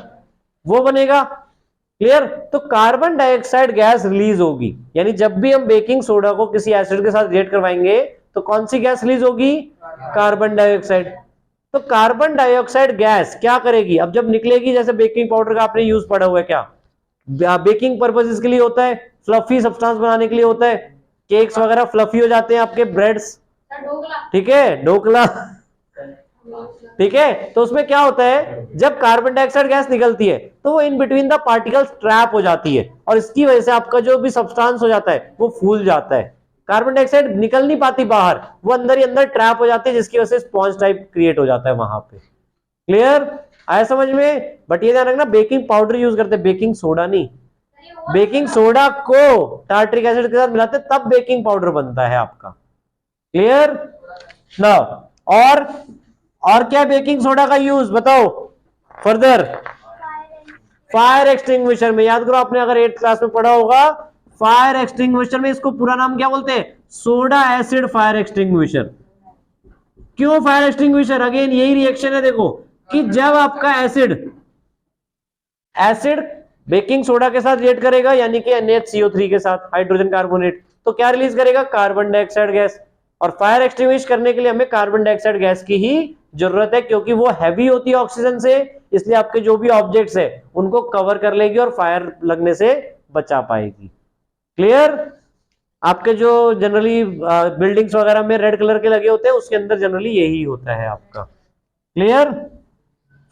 वो बनेगा। क्लियर? तो कार्बन डाइऑक्साइड गैस रिलीज होगी, यानी जब भी हम बेकिंग सोडा को किसी एसिड के साथ रिएक्ट करवाएंगे तो कौन सी गैस रिलीज होगी, कार्बन डाइऑक्साइड। तो कार्बन डाइऑक्साइड गैस क्या करेगी, अब जब निकलेगी, जैसे बेकिंग पाउडर का आपने यूज पढ़ा हुआ है, क्या बेकिंग पर्पसेस के लिए होता है, फ्लफी सब्सटेंस बनाने के लिए होता है, केक्स वगैरह फ्लफी हो जाते हैं आपके, ब्रेड्स, ठीक है, ढोकला, ठीक है। तो उसमें क्या होता है, जब कार्बन डाइऑक्साइड गैस निकलती है तो वो in between the particles trap हो जाती है, और इसकी वजह से आपका जो भी सब्सटेंस हो जाता है वो फूल जाता है। कार्बन डाइऑक्साइड निकल नहीं पाती बाहर, वो अंदर ही अंदर ट्रैप हो जाती है, जिसकी वजह से स्पॉन्ज टाइप क्रिएट हो जाता है वहां पे। क्लियर? आया समझ में? बट ये ध्यान रखना बेकिंग पाउडर यूज करते हैं, बेकिंग सोडा नहीं। बेकिंग सोडा को टार्ट्रिक एसिड के साथ मिलाते तब बेकिंग पाउडर बनता है आपका। क्लियर? नाउ और क्या बेकिंग सोडा का यूज बताओ फर्दर? फायर एक्सटिंग्विशर में, याद करो आपने अगर 8th क्लास में पढ़ा होगा, फायर एक्सटिंग्विशर में इसको पूरा नाम क्या बोलते हैं, सोडा एसिड फायर एक्सटिंग्विशर। क्यों फायर एक्सटिंग्विशर? अगेन यही रिएक्शन है, देखो कि जब आपका एसिड बेकिंग सोडा के साथ रिएक्ट करेगा, यानी कि NaCO3 के साथ हाइड्रोजन कार्बोनेट, तो क्या रिलीज करेगा, कार्बन डाइऑक्साइड गैस। और फायर एक्सटिंग्विश करने के लिए हमें कार्बन डाइऑक्साइड गैस की ही जरूरत है, क्योंकि वो हैवी होती है ऑक्सीजन से, इसलिए आपके जो भी ऑब्जेक्ट्स है उनको कवर कर लेगी और फायर लगने से बचा पाएगी। क्लियर? आपके जो जनरली बिल्डिंग्स वगैरह में रेड कलर के लगे होते हैं उसके अंदर जनरली यही होता है आपका। क्लियर?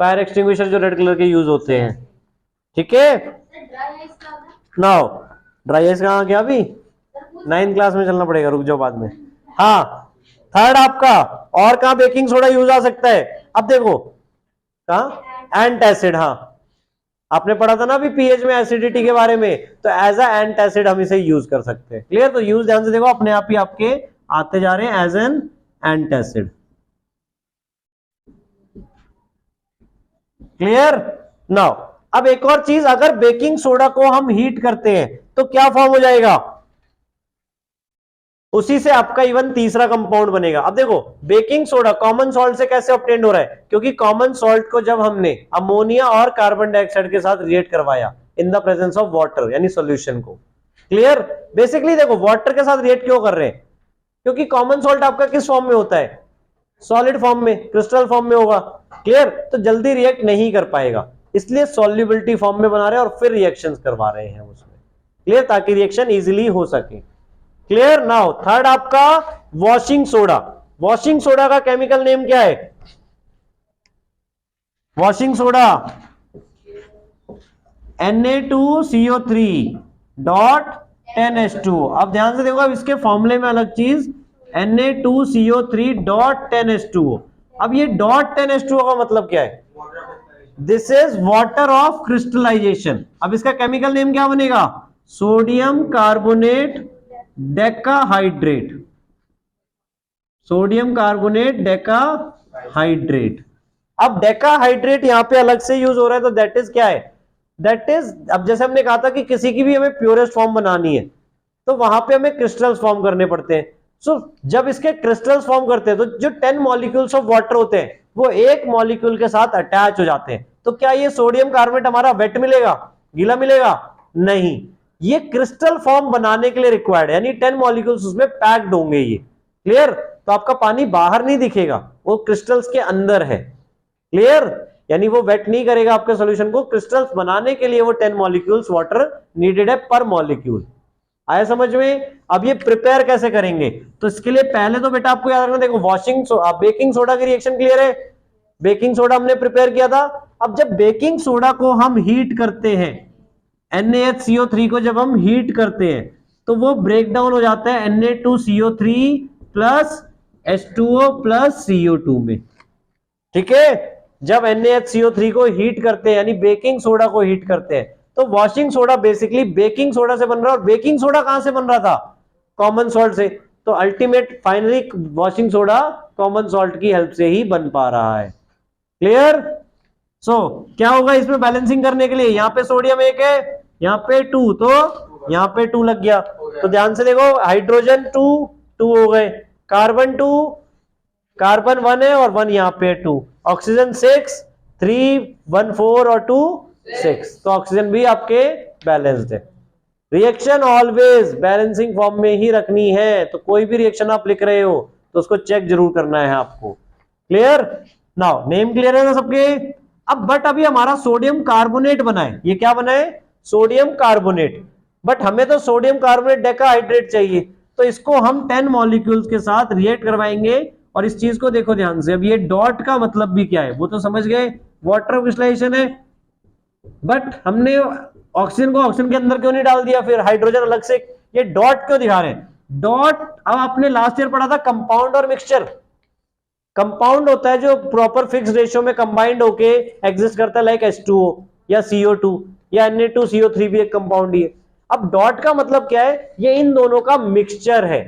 फायर एक्सटिंग्विशर जो रेड कलर के यूज होते हैं, ठीक है। नाउ ड्राई आइस कहां गया, अभी 9th क्लास में चलना पड़ेगा, रुक जाओ बाद में। हाँ, थर्ड आपका और कहां बेकिंग सोडा यूज आ सकता है, अब देखो कहां, एंटासिड। हाँ, आपने पढ़ा था ना अभी पीएच में एसिडिटी के बारे में, तो एज अ एंटासिड हम इसे यूज कर सकते हैं। क्लियर? तो यूज ध्यान से देखो, अपने आप ही आपके आते जा रहे हैं as an antacid. Clear? Now अब एक और चीज, अगर बेकिंग सोडा को हम हीट करते हैं तो क्या फॉर्म हो जाएगा, उसी से आपका इवन तीसरा कंपाउंड बनेगा। अब देखो बेकिंग सोडा कॉमन सॉल्ट से कैसे ऑब्टेन हो रहा है, क्योंकि कॉमन सॉल्ट को जब हमने अमोनिया और कार्बन डाइऑक्साइड के साथ रिएक्ट करवाया in the presence of water, यानी सॉल्यूशन को। क्लियर? बेसिकली देखो वाटर के साथ रिएक्ट क्यों कर रहे हैं, क्योंकि कॉमन सॉल्ट आपका किस फॉर्म में होता है, सॉलिड फॉर्म में, क्रिस्टल फॉर्म में होगा। क्लियर? तो जल्दी रिएक्ट नहीं कर पाएगा, इसलिए सॉल्युबिलिटी फॉर्म में बना रहे हैं और फिर रिएक्शंस करवा रहे हैं उसमें। क्लियर? ताकि रिएक्शन इजीली हो सके। क्लियर? नाउ थर्ड आपका वॉशिंग सोडा। वॉशिंग सोडा का केमिकल नेम क्या है, washing soda Na2CO3 dot 10H2। अब ध्यान से देखो, अब इसके फॉर्मूले में अलग चीज, Na2CO3 डॉट 10H2। अब ये डॉट 10H2 का मतलब क्या है, this is water of crystallization. अब इसका केमिकल नेम क्या बनेगा, sodium carbonate decahydrate, sodium carbonate decahydrate. अब डेकाहाइड्रेट यहां पे अलग से यूज हो रहा है, तो दैट इज क्या है, दैट इज, अब जैसे हमने कहा था कि किसी की भी हमें प्योरेस्ट फॉर्म बनानी है तो वहां पे हमें क्रिस्टल्स फॉर्म करने पड़ते हैं। सो जब इसके क्रिस्टल्स फॉर्म करते हैं तो जो 10 मॉलिक्यूल्स ऑफ वाटर होते हैं वो एक मॉलिक्यूल के साथ अटैच हो जाते हैं। तो क्या ये सोडियम कार्बोनेट हमारा वेट मिलेगा, गीला मिलेगा? नहीं, ये क्रिस्टल फॉर्म बनाने के लिए रिक्वायर्ड है, यानी 10 मॉलिक्यूल्स उसमें पैक्ड होंगे ये। क्लियर? तो आपका पानी बाहर नहीं दिखेगा, वो क्रिस्टल्स के अंदर है। क्लियर? यानी वो वेट नहीं करेगा आपके सॉल्यूशन को, क्रिस्टल्स बनाने के लिए वो 10 मॉलिक्यूल्स वाटर नीडेड है पर मॉलिक्यूल। आया समझ में? अब ये प्रिपेयर कैसे करेंगे, तो इसके लिए पहले तो बेटा आपको याद रखना, देखो बेकिंग सोडा की रिएक्शन क्लियर है, बेकिंग सोडा हमने प्रिपेयर किया था। अब जब बेकिंग सोडा को हम हीट करते हैं, NaHCO3 को जब हम हीट करते हैं तो वो ब्रेक डाउन हो जाता है Na2CO3 plus H2O plus CO2 में। ठीक है? जब NaHCO3 को हीट करते हैं यानी बेकिंग सोडा को हीट करते हैं, तो washing soda basically baking soda से बन रहा है। और बेकिंग सोडा कहां से बन रहा था? कॉमन सॉल्ट से। तो ultimate finally washing soda common salt की हेल्प से ही बन पा रहा है। क्लियर? सो क्या होगा इसमें बैलेंसिंग करने के लिए, यहां पे सोडियम 1 है, यहां पे 2, तो यहां पे 2 लग गया। तो ध्यान से देखो, हाइड्रोजन 2 हो गए, कार्बन 2, कार्बन 1 है और 1 यहां पे 2, ऑक्सीजन 6, 3, 1 4 और 2 6, तो ऑक्सीजन भी आपके बैलेंस्ड है। रिएक्शन ऑलवेज बैलेंसिंग फॉर्म में ही रखनी है, तो कोई भी रिएक्शन आप लिख रहे हो तो उसको चेक जरूर करना है आपको। क्लियर? नाउ नेम क्लियर है ना सबके? अब बट अभी हमारा सोडियम कार्बोनेट बना है, ये क्या बना है? Sodium carbonate. बट हमें तो सोडियम कार्बोनेट डेकाहाइड्रेट चाहिए, तो इसको हम 10 मॉलिक्यूल्स के साथ रिएक्ट करवाएंगे। और इस चीज को देखो ध्यान से, अब ये डॉट का मतलब भी क्या है वो तो समझ गए, वाटर क्रिस्टलाइजेशन है। बट हमने ऑक्सीजन को ऑक्सीजन के अंदर क्यों नहीं डाल दिया, फिर हाइड्रोजन अलग से, ये डॉट क्यों दिखा रहे हैं? डॉट, अब आपने लास्ट ईयर पढ़ा था कंपाउंड और मिक्सचर। कंपाउंड होता है जो प्रॉपर फिक्स रेशियो में कंबाइंड होके एग्जिस्ट करता है, लाइक H2O या CO2 या Na2CO3 भी एक कंपाउंड ही है। अब डॉट का मतलब क्या है? ये इन दोनों का मिक्सचर है।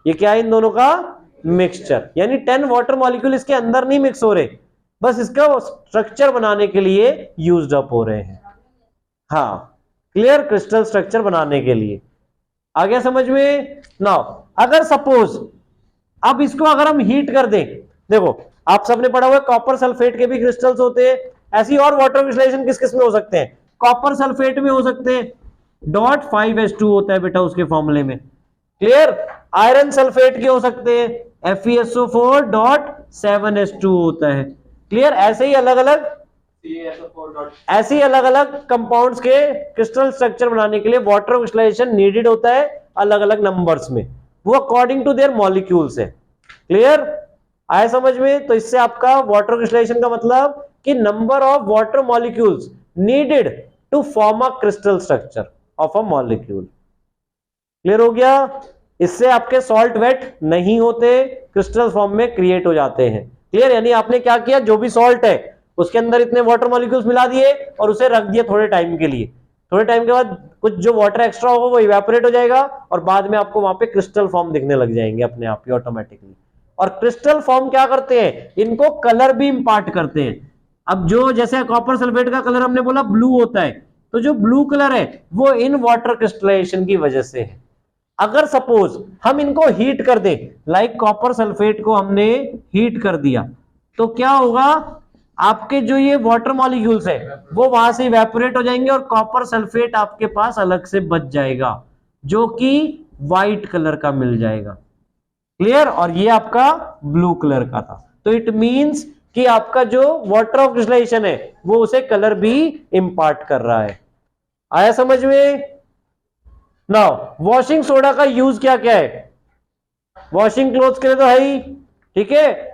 ये क्या है? इन दोनों का मिक्सचर, यानी 10 वाटर मॉलिक्यूल इसके अंदर नहीं मिक्स हो रहे, बस इसका स्ट्रक्चर बनाने के लिए यूज्ड अप हो रहे हैं। हाँ, क्लियर? क्रिस्टल स्ट्रक्चर बनाने के लिए। आ गया समझ में? नाउ अगर सपोज अब इसको अगर हम हीट कर दें, देखो आप सबने पढ़ा हुआ है कॉपर सल्फेट के भी क्रिस्टल्स होते हैं, ऐसी और वाटर क्रिस्टलाइजेशन किस किस में हो सकते हैं? कॉपर सल्फेट में हो सकते हैं, डॉट 5H2 होता है बेटा उसके फॉर्मूले में। क्लियर? आयरन सल्फेट के हो सकते हैं, FeSO4 डॉट 7H2 होता है। क्लियर? ऐसे ही अलग अलग कंपाउंड्स के क्रिस्टल स्ट्रक्चर बनाने के लिए वाटर क्रिस्टलाइजेशन नीडेड होता है अलग अलग नंबर्स में, वो अकॉर्डिंग टू देयर मॉलिक्यूल्स है। क्लियर? आया समझ में? तो इससे आपका वाटर क्रिस्टलाइजेशन का मतलब कि number of water molecules needed to form a crystal structure of a molecule. Clear हो गया? इससे आपके सॉल्ट वेट नहीं होते, क्रिस्टल फॉर्म में क्रिएट हो जाते हैं। क्लियर? यानी आपने क्या किया, जो भी सॉल्ट है उसके अंदर इतने वाटर मॉलिक्यूल्स मिला दिए और उसे रख दिए थोड़े टाइम के लिए, थोड़े टाइम के बाद कुछ जो वाटर एक्स्ट्रा होगा वो इवेपोरेट हो जाएगा और बाद में आपको वहां पे क्रिस्टल फॉर्म दिखने लग जाएंगे अपने आप ही ऑटोमेटिकली। और क्रिस्टल फॉर्म क्या करते हैं? इनको कलर भी इंपार्ट करते हैं। अब जो जैसे कॉपर सल्फेट का कलर हमने बोला ब्लू होता है, तो जो ब्लू कलर है वो इन वाटर क्रिस्टलाइजेशन की वजह से है। अगर सपोज हम इनको हीट कर दें, लाइक कॉपर सल्फेट को हमने हीट कर दिया, तो क्या होगा? आपके जो ये वाटर मॉलिक्यूल्स है वो वहां से इवेपोरेट हो जाएंगे और कॉपर सल्फेट आपके पास अलग से बच जाएगा जो कि व्हाइट कलर का मिल जाएगा। क्लियर? और ये आपका ब्लू कलर का था, तो इट मींस कि आपका जो वाटर ऑफ क्रिस्टलाइजेशन है वो उसे कलर भी इंपार्ट कर रहा है। आया समझ में? नाउ वॉशिंग सोडा का यूज क्या क्या है? वॉशिंग क्लोथ्स के लिए तो है ही, ठीक है।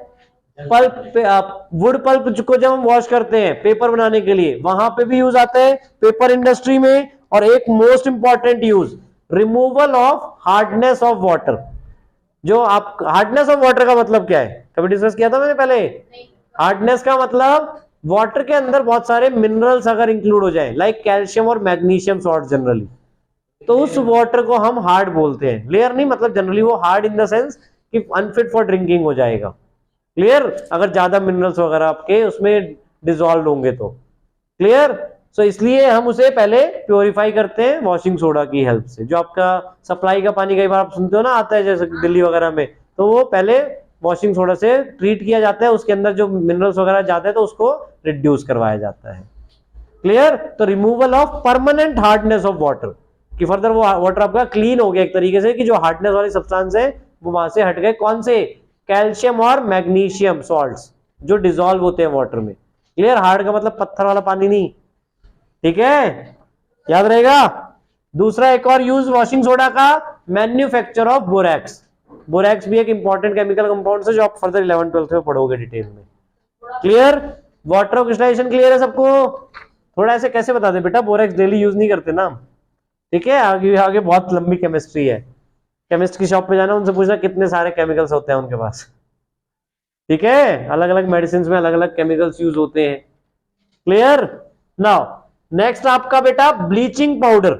पल्प, वुड पल्प को जब हम वॉश करते हैं पेपर बनाने के लिए, वहां पे भी यूज आता है पेपर इंडस्ट्री में। और एक most important use, removal of hardness of water. जो आप हार्डनेस ऑफ वाटर का मतलब क्या है, कभी डिस्कस किया था मैंने पहले? हार्डनेस का मतलब वाटर के अंदर बहुत सारे मिनरल्स अगर इंक्लूड हो जाए, लाइक कैल्शियम और मैग्नीशियम सॉल्ट जनरली, तो उस वाटर को हम हार्ड बोलते हैं। क्लियर? नहीं मतलब जनरली वो हार्ड इन द सेंस कि अनफिट फॉर ड्रिंकिंग हो जाएगा। क्लियर? अगर ज्यादा मिनरल्स वगैरह आपके उसमें डिसॉल्व होंगे तो। क्लियर? सो इसलिए हम उसे पहले प्योरीफाई करते हैं वॉशिंग सोडा की हेल्प से। जो आपका सप्लाई का पानी कई बार आप सुनते हो ना आता है जैसे दिल्ली वगैरह में, तो वो पहले वॉशिंग सोडा से ट्रीट किया जाता है, उसके अंदर जो मिनरल्स वगैरह जाते हैं तो उसको रिड्यूस करवाया जाता है। क्लियर? तो removal of permanent hardness of water, कि फर्दर वो वाटर आपका क्लीन हो गया एक तरीके से, कि जो हार्डनेस वाली सब्सटेंस है वो वहां से हट गए। कौन से? कैल्शियम और मैग्नीशियम सॉल्ट्स जो डिसॉल्व होते हैं वाटर में। क्लियर? हार्ड का मतलब पत्थर वाला पानी नहीं, ठीक है, याद रहेगा। दूसरा एक और यूज वॉशिंग सोडा का, मैन्युफैक्चर ऑफ बोरैक्स। बोरैक्स भी एक इंपॉर्टेंट केमिकल कंपाउंड है जो आप फर्दर 11th-12th में पढ़ोगे डिटेल में। क्लियर? वाटर क्रिस्टलाइजेशन क्लियर है सबको? थोड़ा ऐसे कैसे बता दे बेटा, बोरैक्स डेली यूज नहीं करते ना, ठीक है। आगे आगे बहुत लंबी केमिस्ट्री है, केमिस्ट की शॉप पे जाना, उनसे पूछना कितने सारे केमिकल्स होते हैं उनके पास, ठीक है। अलग अलग मेडिसिन में अलग अलग केमिकल्स यूज होते हैं। क्लियर? नाउ नेक्स्ट आपका बेटा ब्लीचिंग पाउडर।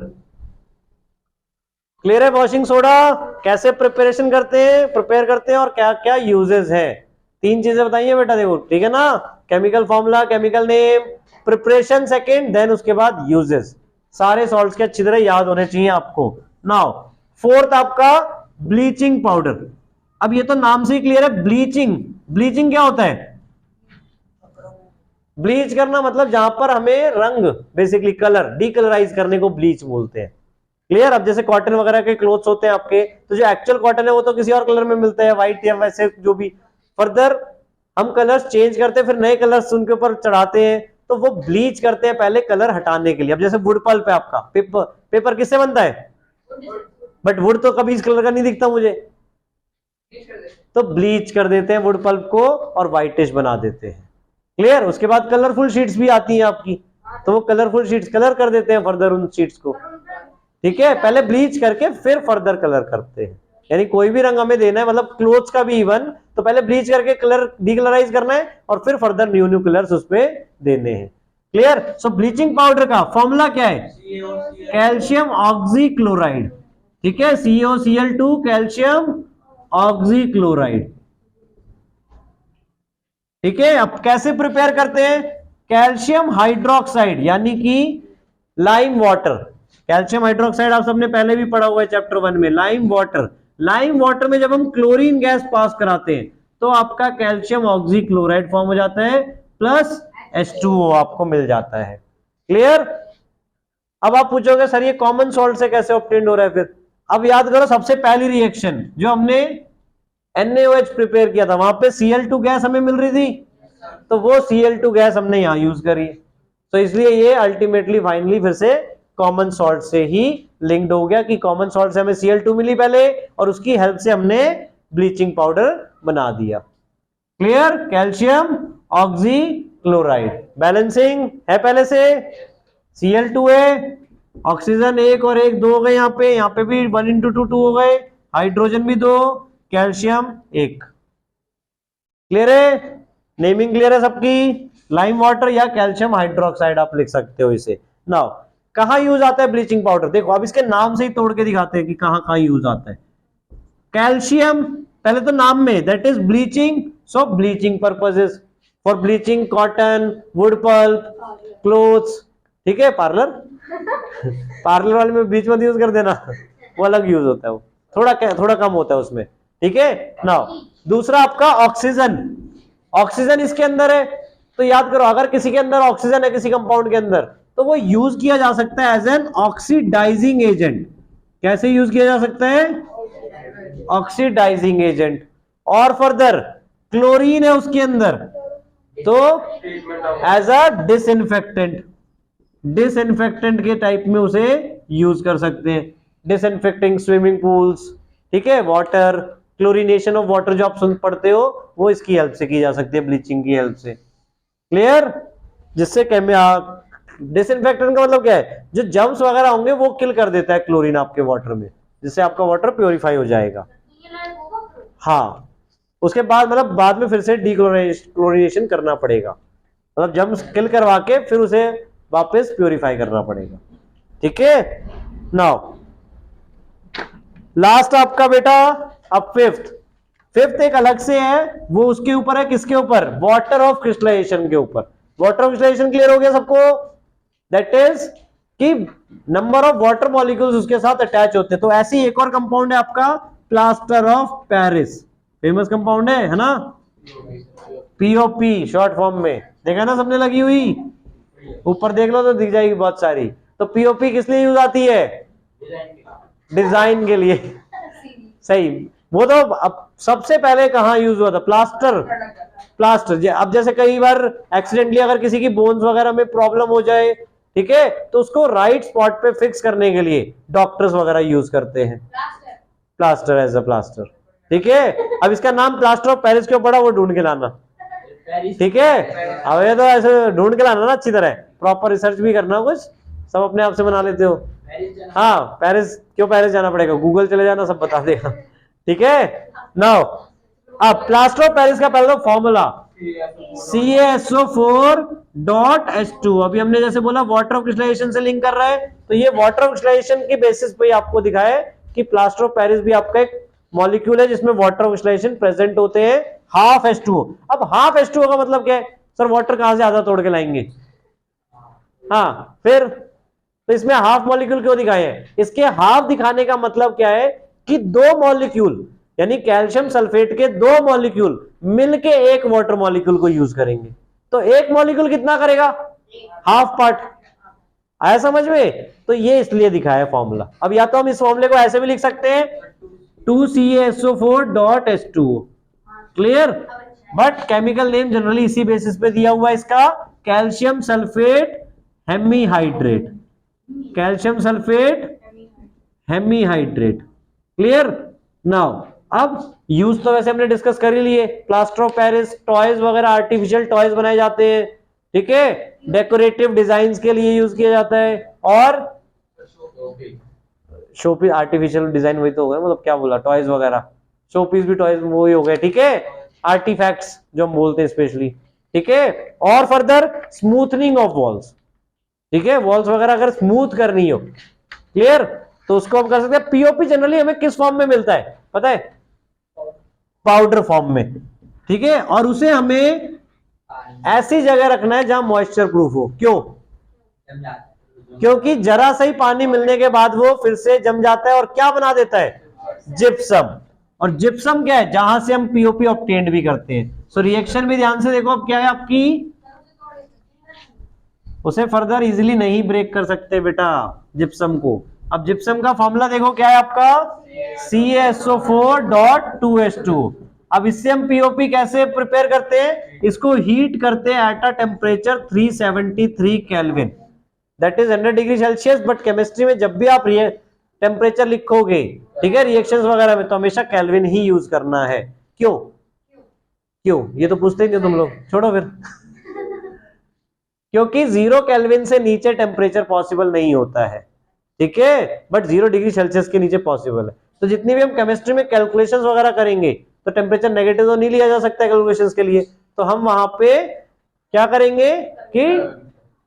क्लियर है? वॉशिंग सोडा कैसे प्रिपरेशन करते हैं, प्रिपेयर करते हैं और क्या क्या यूजेस है, 3 चीजें बताइए बेटा, देखो, ठीक है ना। Chemical formula, chemical name, preparation second, then उसके बाद यूजेस। सारे सॉल्ट्स के अच्छी तरह याद होने चाहिए आपको। नाउ फोर्थ आपका ब्लीचिंग पाउडर। अब ये तो नाम से ही क्लियर है, ब्लीचिंग। ब्लीचिंग क्या होता है? ब्लीच करना मतलब जहां पर हमें रंग, बेसिकली कलर, डीकलराइज करने को ब्लीच बोलते हैं। क्लियर? अब जैसे कॉटन वगैरह के क्लोथ्स होते हैं आपके, तो जो एक्चुअल कॉटन है वो तो किसी और कलर में मिलता है, व्हाइट या वैसे जो भी। फर्दर हम कलर्स चेंज करते हैं, फिर नए कलर्स उनके ऊपर चढ़ाते हैं, तो वो ब्लीच करते हैं पहले कलर हटाने के लिए। अब जैसे वुड पल्प है आपका, पेपर किससे बनता है? बट वुड तो कभी इस कलर का नहीं दिखता मुझे, तो ब्लीच कर देते हैं वुड पल्प को और व्हाइटिश बना देते हैं। क्लियर? उसके बाद कलरफुल शीट्स भी आती हैं आपकी, तो वो कलरफुल शीट्स कलर कर देते हैं फर्दर उन शीट्स को, ठीक है। पहले ब्लीच करके फिर फर्दर कलर करते हैं। यानी कोई भी रंग हमें देना है, मतलब क्लोथ्स का भी इवन, तो पहले ब्लीच करके कलर डीकलराइज करना है और फिर फर्दर न्यू न्यू कलर्स उस पे देने हैं। क्लियर? सो ब्लीचिंग पाउडर का फॉर्मूला क्या है? कैल्शियम ऑक्सीक्लोराइड, ठीक है, COCl2 कैल्शियम ऑक्सीक्लोराइड, ठीक है। अब कैसे प्रिपेयर करते हैं? कैल्शियम हाइड्रोक्साइड यानी कि लाइम वाटर। कैल्शियम हाइड्रोक्साइड आप सबने पहले भी पढ़ा हुआ है चैप्टर 1 में। लाइम वाटर, लाइम वाटर में जब हम क्लोरीन गैस पास कराते हैं तो आपका कैल्शियम ऑक्सीक्लोराइड फॉर्म हो जाता है, प्लस H2O आपको मिल जाता है। क्लियर? अब आप पूछोगे सर ये कॉमन सॉल्ट से कैसे ऑब्टेन हो रहा है फिर? अब याद करो, सबसे पहली रिएक्शन जो हमने NaOH प्रिपेयर किया था, वहां पे Cl2 गैस हमें मिल रही थी, तो वो Cl2 गैस हमने यहां यूज करी, तो इसलिए ये अल्टीमेटली फाइनली फिर से कॉमन सॉल्ट से ही लिंक्ड हो गया, कि कॉमन सॉल्ट से हमें Cl2 मिली पहले और उसकी हेल्प से हमने ब्लीचिंग पाउडर बना दिया। क्लियर? कैल्शियम ऑक्सीक्लोराइड बैलेंसिंग है पहले से, Cl2 है, ऑक्सीजन 1 और 1 2 हो गए, यहाँ पे भी 1:2 2 हो गए, हाइड्रोजन भी 2, कैल्शियम 1। क्लियर है? नेमिंग क्लियर है सबकी? लाइम वाटर या कैल्शियम हाइड्रोक्साइड आप लिख सकते हो इसे। नाउ कहां यूज आता है ब्लीचिंग पाउडर? देखो अब इसके नाम से ही तोड़ के दिखाते हैं कि कहां कहां यूज आता है। कैल्शियम पहले तो नाम में, that is bleaching, so bleaching purposes, for bleaching cotton, wood pulp, clothes, ठीक है। पार्लर पार्लर वाले में बीच में यूज कर देना, वो अलग यूज होता है, वो थोड़ा कम होता है उसमें, ठीक है। नाउ दूसरा आपका ऑक्सीजन। ऑक्सीजन इसके अंदर है, तो याद करो अगर किसी के अंदर ऑक्सीजन है किसी कंपाउंड के अंदर, तो वो यूज किया जा सकता है एज एन ऑक्सीडाइजिंग एजेंट। कैसे यूज किया जा सकता है? Oxidizing agent. और फर्दर क्लोरीन है उसके अंदर, तो एज अ डिसइंफेक्टेंट, डिसइंफेक्टेंट के टाइप में उसे यूज कर सकते हैं। डिसइंफेक्टिंग स्विमिंग पूल्स, ठीक है, वाटर, क्लोरीनेशन ऑफ वाटर जो आप सुन पढ़ते हो, वो इसकी हेल्प से की जा सकती है, ब्लीचिंग की हेल्प से। क्लियर? जिससे डिसइंफेक्टेंट का मतलब क्या है? जो जर्म्स वगैरह होंगे वो किल कर देता है क्लोरीन आपके वाटर में, जिससे आपका वाटर प्योरीफाई हो जाएगा। हाँ, उसके बाद मतलब बाद में फिर से डीक्लोरिनेशन करना पड़ेगा, मतलब जर्म्स किल करवा के फिर उसे वापस प्योरीफाई करना पड़ेगा, ठीक है। नाउ लास्ट आपका बेटा, अब फिफ्थ एक अलग से है, वो उसके ऊपर है, किसके ऊपर? वाटर ऑफ क्रिस्टलाइजेशन के ऊपर। वाटर ऑफ क्रिस्टलाइजेशन क्लियर हो गया सबको? दैट इज कि नंबर ऑफ वाटर मॉलिक्यूल्स उसके साथ अटैच होते हैं। तो ऐसी एक और कंपाउंड है आपका plaster of Paris, famous compound है ना, POP शॉर्ट फॉर्म में, देखा ना सबने लगी हुई, ऊपर देख लो तो दिख जाएगी बहुत सारी। तो POP किस लिए यूज आती है? डिजाइन के लिए। सही, वो तो अब सबसे पहले कहाँ यूज हुआ था? प्लास्टर। प्लास्टर। अब जैसे कई बार एक्सीडेंटली अगर किसी की बोन्स वगैरह में प्रॉब्लम हो जाए, ठीक है, तो उसको राइट स्पॉट पे फिक्स करने के लिए डॉक्टर्स वगैरह यूज करते हैं प्लास्टर, एज अ प्लास्टर। ठीक है, अब इसका नाम प्लास्टर ऑफ पेरिस क्यों पड़ा वो ढूंढ के लाना। ठीक है, अब ये तो ऐसे ढूंढ के लाना ना अच्छी तरह, प्रॉपर रिसर्च भी करना, कुछ सब अपने आप से बना लेते हो। हाँ, पेरिस क्यों पेरिस जाना पड़ेगा, गूगल चले जाना, सब बता देगा। ठीक है, नाउ अब प्लास्टर ऑफ पेरिस का पहला फॉर्मूला CaSO4.H2। अभी हमने जैसे बोला वाटर ऑफ क्रिस्टलाइजेशन से लिंक कर रहा है, तो ये वाटर ऑफ क्रिस्टलाइजेशन के बेसिस पे आपको दिखाया कि प्लास्टर ऑफ पेरिस भी आपका एक मॉलिक्यूल है जिसमें वाटर ऑफ क्रिस्टलाइजेशन प्रेजेंट होते हैं, हाफ H2O। अब हाफ H2O का मतलब क्या है सर? वाटर कहां से आधा तोड़ के लाएंगे? हाँ, फिर तो इसमें हाफ मॉलिक्यूल क्यों दिखाए हैं? इसके हाफ दिखाने का मतलब क्या है कि दो मॉलिक्यूल, यानी कैल्शियम सल्फेट के दो मॉलिक्यूल मिलके एक वाटर मॉलिक्यूल को यूज करेंगे, तो एक मॉलिक्यूल कितना करेगा? Half part. आया समझ में? तो ये इसलिए दिखाया है फॉर्मूला। अब या तो हम इस फॉर्मूले को ऐसे भी लिख सकते हैं 2CaSO4.H2O, clear, but chemical name generally इसी बेसिस पे दिया हुआ है इसका, calcium sulphate hemihydrate, calcium sulphate hemihydrate. Clear? Now अब यूज तो वैसे हमने डिस्कस कर ही लिए, प्लास्टर ऑफ पेरिस, टॉयज वगैरह, आर्टिफिशियल टॉयज बनाए जाते हैं, ठीक है, डेकोरेटिव डिजाइन्स के लिए यूज किया जाता है, और शोपीस, आर्टिफिशियल डिजाइन वही तो हो गया, मतलब क्या बोला, टॉयज वगैरह, शोपीस भी टॉयज वही हो गए, ठीक है, आर्टिफैक्ट्स जो हम बोलते हैं स्पेशली, ठीक है, और फर्दर स्मूथनिंग ऑफ वॉल्स, ठीक है, वॉल्स वगैरह अगर स्मूथ करनी हो, क्लियर, तो उसको हम कर सकते हैं। पीओपी जनरली हमें किस फॉर्म में मिलता है पता है? पाउडर फॉर्म में, ठीक है, और उसे हमें ऐसी जगह रखना है जहां मॉइस्चर प्रूफ हो। क्यों? क्योंकि जरा सही पानी मिलने के बाद वो फिर से जम जाता है और क्या बना देता है? जिप्सम। और जिप्सम क्या है? जहां से हम पीओपी ऑब्टेन्ड भी करते हैं। सो रिएक्शन भी ध्यान से देखो, अब क्या है आपकी, उसे फर्दर इजीली नहीं ब्रेक कर सकते बेटा जिप्सम को। अब जिप्सम का फॉर्मूला देखो क्या है आपका, CaSO4.2H2। अब इससे हम पीओपी कैसे प्रिपेयर करते हैं? इसको हीट करते हैं at a temperature 373 kelvin, that is 100 degree Celsius. But chemistry में जब भी आप टेम्परेचर लिखोगे, ठीक है, रिएक्शंस वगैरह में, तो हमेशा केल्विन ही यूज करना है। क्यों? क्यों? ये तो पूछते ही नहीं तुम लोग, छोड़ो फिर। क्योंकि 0 केल्विन से नीचे टेम्परेचर पॉसिबल नहीं होता है, ठीक है, बट 0 डिग्री सेल्सियस के नीचे पॉसिबल है। तो जितनी भी हम केमिस्ट्री में कैलकुलेशंस वगैरह करेंगे, तो टेम्परेचर नेगेटिव तो नहीं लिया जा सकता है कैलकुलेशंस के लिए, तो हम वहां पे क्या करेंगे कि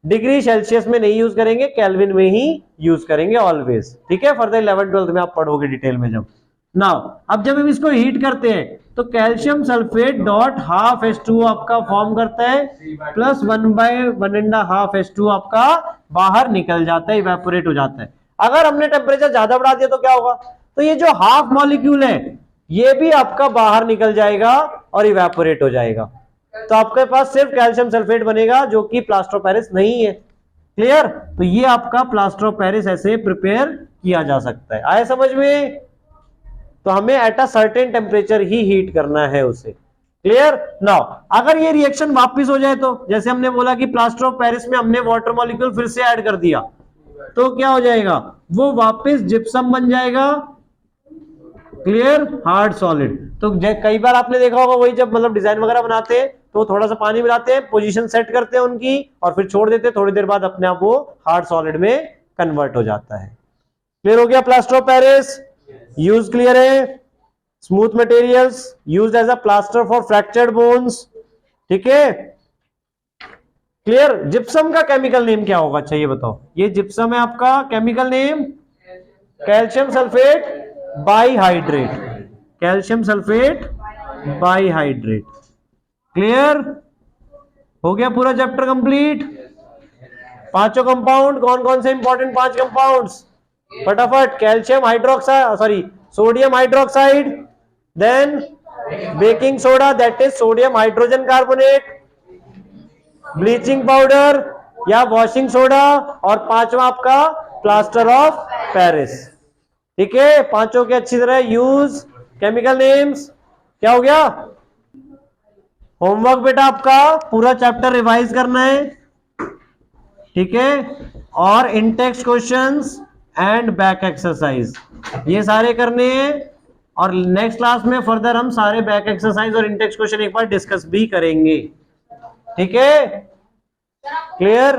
डिग्री सेल्सियस में नहीं यूज करेंगे, केल्विन में ही यूज करेंगे ऑलवेज, ठीक है। फर्दर 11th-12th में आप पढ़ोगे डिटेल में जब। नाउ अब जब हम इसको हीट करते हैं तो calcium sulphate dot half H2O आपका फॉर्म करता है, प्लस 1/1.5 H2O आपका बाहर निकल जाता है, इवेपोरेट हो जाता है। अगर हमने टेम्परेचर ज्यादा बढ़ा दिया तो क्या होगा? तो ये जो हाफ मॉलिक्यूल है ये भी आपका बाहर निकल जाएगा और इवेपोरेट हो जाएगा, तो आपके पास सिर्फ कैल्शियम सल्फेट बनेगा जो कि प्लास्टर ऑफ पेरिस नहीं है। क्लियर? तो ये आपका प्लास्टर ऑफ पेरिस ऐसे प्रिपेयर किया जा सकता है। आए समझ में? तो हमें at a certain temperature he heat करना है उसे। क्लियर? नाउ अगर ये रिएक्शन वापस हो जाए तो, जैसे हमने बोला कि प्लास्टर ऑफ पेरिस में हमने वाटर मॉलिक्यूल फिर से ऐड कर दिया, तो क्या हो जाएगा? वो वापस जिप्सम बन जाएगा। क्लियर? Hard solid. तो कई बार आपने देखा होगा, वही जब मतलब डिजाइन वगैरह बनाते हैं तो थोड़ा सा पानी मिलाते हैं, पोजीशन सेट करते हैं उनकी और फिर छोड़ देते हैं, थोड़ी देर बाद अपने आप वो हार्ड सॉलिड में कन्वर्ट हो जाता है। क्लियर हो गया plaster of Paris? Use clear है? Smooth materials used as a plaster for fractured bones, ठीक है। क्लियर? जिप्सम का केमिकल नेम क्या होगा? अच्छा ये बताओ, ये जिप्सम है आपका chemical name calcium sulphate bihydrate, calcium sulphate bihydrate. Clear? हो गया पूरा चैप्टर कंप्लीट। पांचों कंपाउंड कौन कौन से इंपॉर्टेंट 5 कंपाउंड्स फटाफट? Calcium hydroxide, sorry sodium hydroxide, then baking soda that is sodium hydrogen carbonate, bleaching powder या वॉशिंग सोडा, और पांचवा आपका प्लास्टर ऑफ पेरिस। ठीक है, पांचों के अच्छी तरह यूज केमिकल नेम्स। क्या हो गया? होमवर्क बेटा आपका पूरा चैप्टर रिवाइज करना है, ठीक है, और in text questions and back exercise ये सारे करने हैं। और नेक्स्ट क्लास में फर्दर हम सारे बैक एक्सरसाइज और इनटेक्स्ट क्वेश्चन एक बार डिस्कस भी करेंगे। ठीक है, क्लियर?